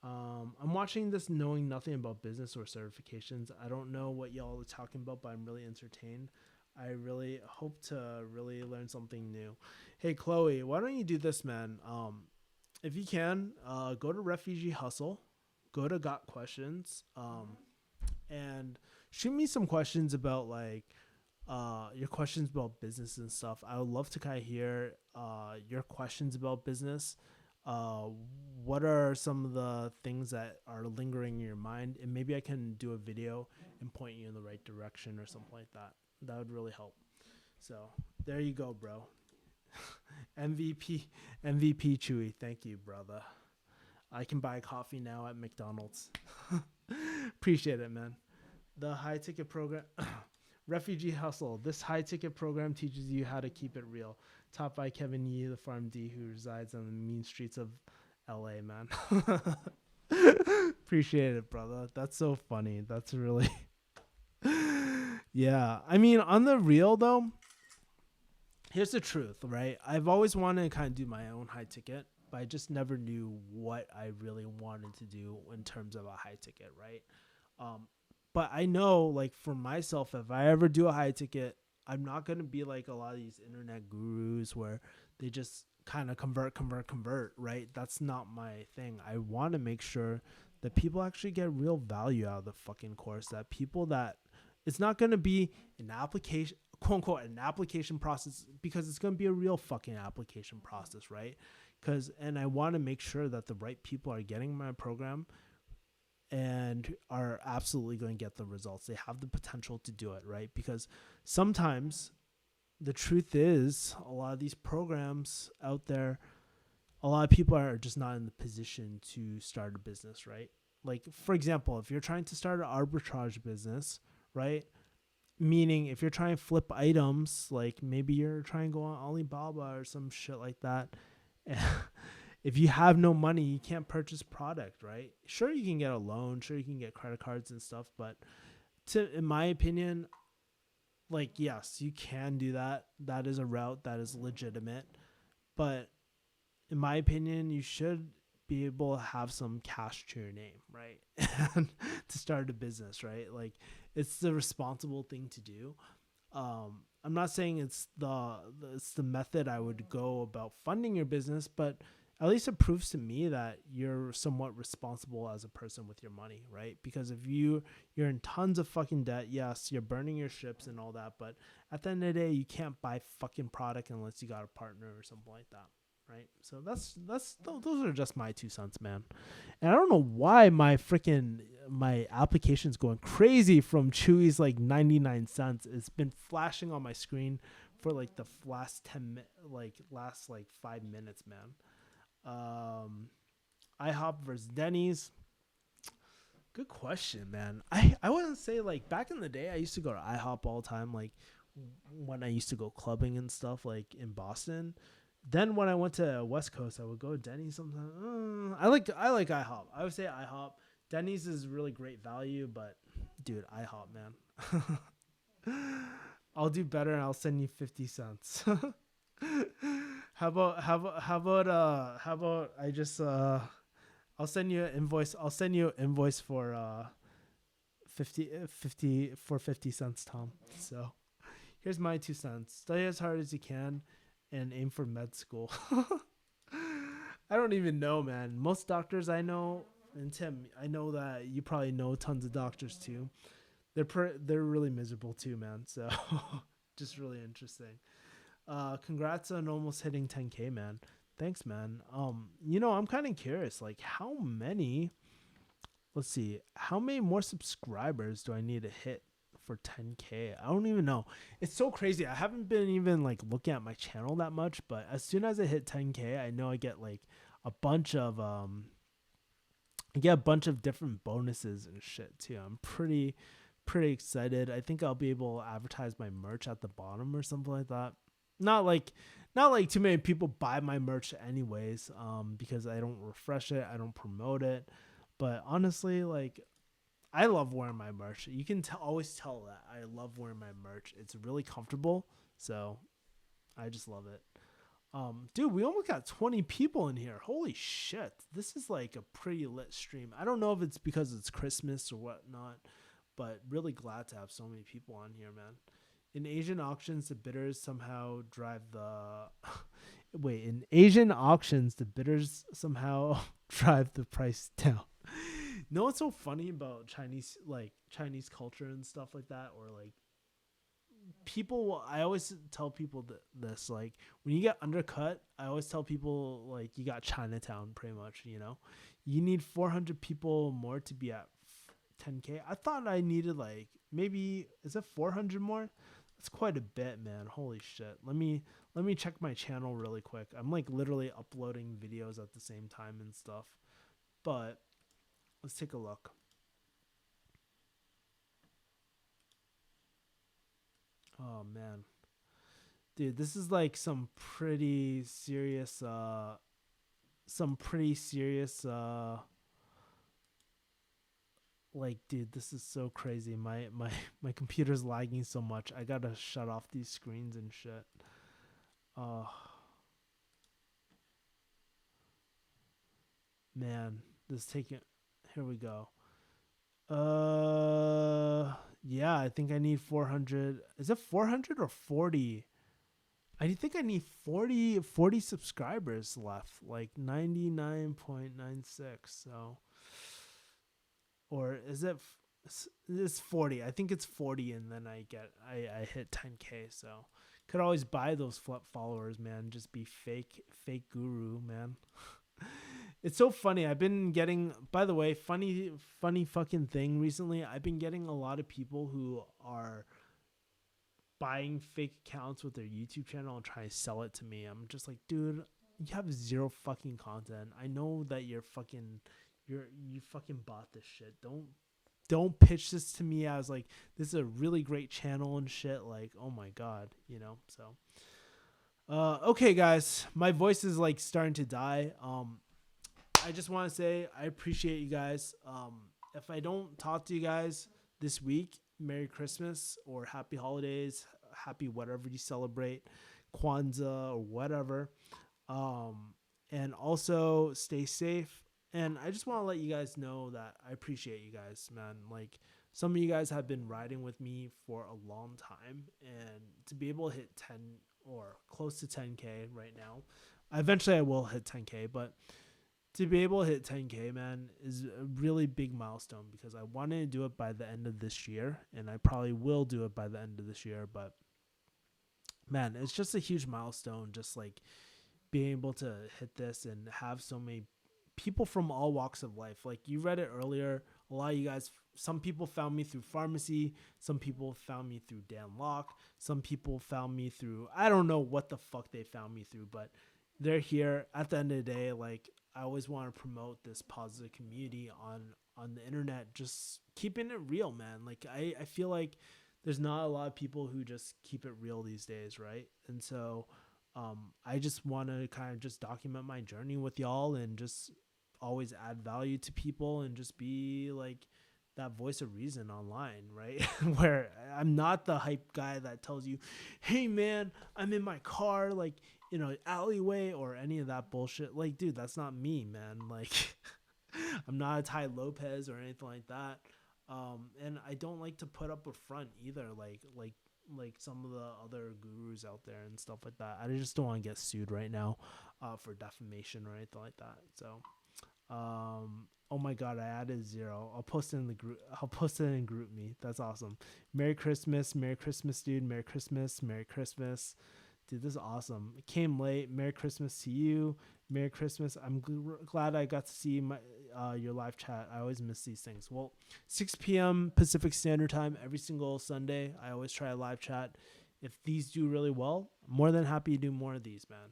I'm watching this knowing nothing about business or certifications. I don't know what y'all are talking about, but I'm really entertained. I really hope to really learn something new. Hey, Chloe, why don't you do this, man? If you can, go to Refugee Hustle, go to Got Questions, and shoot me some questions about like your questions about business and stuff. I would love to kind of hear your questions about business. What are some of the things that are lingering in your mind? And maybe I can do a video and point you in the right direction or something like that. That would really help. So there you go, bro. MVP Chewy. Thank you, brother. I can buy coffee now at McDonald's. Appreciate it, man. The high ticket program, Refugee Hustle. This high ticket program teaches you how to keep it real. Taught by Kevin Yee, the Farm D, who resides on the mean streets of LA, man. Appreciate it, brother. That's so funny. That's really, yeah. I mean, on the real though, here's the truth, right? I've always wanted to kind of do my own high ticket, but I just never knew what I really wanted to do in terms of a high ticket, right? Um, but I know, like for myself, if I ever do a high ticket, I'm not gonna be like a lot of these internet gurus where they just kind of convert, right? That's not my thing. I want to make sure that people actually get real value out of the fucking course. That people that it's not gonna be an application, quote unquote, an application process, because it's gonna be a real fucking application process, right? And I want to make sure that the right people are getting my program and are absolutely going to get the results. They have the potential to do it, right? Because sometimes the truth is a lot of these programs out there, a lot of people are just not in the position to start a business, right? Like, for example, if you're trying to start an arbitrage business, right? Meaning if you're trying to flip items, like maybe you're trying to go on Alibaba or some shit like that. If you have no money, you can't purchase product, right? Sure, you can get a loan, sure you can get credit cards and stuff, but in my opinion, like yes, you can do that. That is a route that is legitimate, but in my opinion, you should be able to have some cash to your name, right? And to start a business, right? Like it's the responsible thing to do. I'm not saying it's the method I would go about funding your business, but at least it proves to me that you're somewhat responsible as a person with your money, right? Because if you're in tons of fucking debt, yes, you're burning your ships and all that, but at the end of the day, you can't buy fucking product unless you got a partner or something like that, right? So those are just my 2 cents, man. And I don't know why my application's going crazy from Chewy's like 99 cents. It's been flashing on my screen for like the last 5 minutes, man. IHOP versus Denny's. Good question, man. I wouldn't say like back in the day I used to go to IHOP all the time, like when I used to go clubbing and stuff like in Boston. Then when I went to West Coast, I would go to Denny's sometimes. I like IHOP. I would say IHOP. Denny's is really great value, but dude, IHOP, man. I'll do better and I'll send you 50 cents. How about I just I'll send you an invoice. I'll send you an invoice for 50 cents, Tom. So here's my 2 cents. Study as hard as you can and aim for med school. I don't even know, man. Most doctors I know, and Tim, I know that you probably know tons of doctors too. They're really miserable too, man. So just really interesting. Congrats on almost hitting 10K, man. Thanks, man. I'm kind of curious, like let's see, how many more subscribers do I need to hit for 10K? I don't even know. It's so crazy. I haven't been even like looking at my channel that much, but as soon as I hit 10K, I know I get like a bunch of different bonuses and shit too. I'm pretty excited. I think I'll be able to advertise my merch at the bottom or something like that. Not like too many people buy my merch anyways, because I don't refresh it, I don't promote it. But honestly, like I love wearing my merch. You can always tell that I love wearing my merch. It's really comfortable, so I just love it. Dude, we almost got 20 people in here. Holy shit. This is like a pretty lit stream. I don't know if it's because it's Christmas or whatnot, but really glad to have so many people on here, man. In Asian auctions, the bidders somehow drive the in Asian auctions, the bidders somehow drive the price down. Know what's so funny about Chinese culture and stuff like that, or like people? I always tell people this, like when you get undercut, I always tell people like you got Chinatown, pretty much. You need 400 people more to be at 10K. I thought I needed like maybe is it 400 more? That's quite a bit, man. Holy shit. Let me check my channel really quick. I'm like literally uploading videos at the same time and stuff. But let's take a look. Oh man. Dude, this is like some pretty serious like, dude, this is so crazy. My computer's lagging so much. I gotta shut off these screens and shit. Oh man, this taking. Here we go. Yeah, I think I need 400. Is it 400 or 40? I think I need 40 subscribers left, like 99.96. So, or is it? It's 40. I think it's 40, and then I hit 10K. So, could always buy those flip followers, man. Just be fake guru, man. It's so funny. I've been getting, by the way, funny fucking thing recently. I've been getting a lot of people who are buying fake accounts with their YouTube channel and trying to sell it to me. I'm just like, dude, you have zero fucking content. I know that you fucking bought this shit. Don't pitch this to me as like this is a really great channel and shit. Like, oh my god, So, okay, guys, my voice is like starting to die. I just want to say I appreciate you guys. If I don't talk to you guys this week, Merry Christmas or Happy Holidays, Happy whatever you celebrate, Kwanzaa or whatever. And also stay safe. And I just want to let you guys know that I appreciate you guys, man. Like some of you guys have been riding with me for a long time, and to be able to hit 10 or close to 10K right now, eventually I will hit 10K, but to be able to hit 10K, man, is a really big milestone because I wanted to do it by the end of this year, and I probably will do it by the end of this year. But man, it's just a huge milestone, just like being able to hit this and have so many people from all walks of life. Like you read it earlier, a lot of you guys, some people found me through pharmacy, some people found me through Dan Locke, some people found me through, I don't know what the fuck they found me through, but they're here. At the end of the day, like I always want to promote this positive community on the internet, just keeping it real, man. Like I feel like there's not a lot of people who just keep it real these days, right? And so I just want to kind of just document my journey with y'all and just always add value to people and just be like that voice of reason online, right? Where I'm not the hype guy that tells you, hey man, I'm in my car, like, alleyway or any of that bullshit. Like, dude, that's not me, man. Like, I'm not a Ty Lopez or anything like that. And I don't like to put up a front either. Like some of the other gurus out there and stuff like that. I just don't want to get sued right now, for defamation or anything like that. So, oh my god, I added 0. I'll post it in the group. I'll post it in group me. That's awesome. Merry Christmas, dude. Merry Christmas. Dude, this is awesome. It came late. Merry Christmas to you. Merry Christmas. I'm glad I got to see your live chat. I always miss these things. Well, 6 p.m. Pacific Standard Time every single Sunday. I always try a live chat. If these do really well, I'm more than happy to do more of these, man.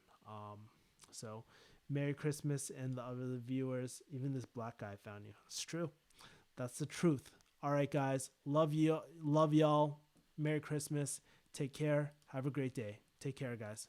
So Merry Christmas, and the other viewers, even this black guy found you. It's true. That's the truth. All right, guys. Love you. Love y'all. Merry Christmas. Take care. Have a great day. Take care, guys.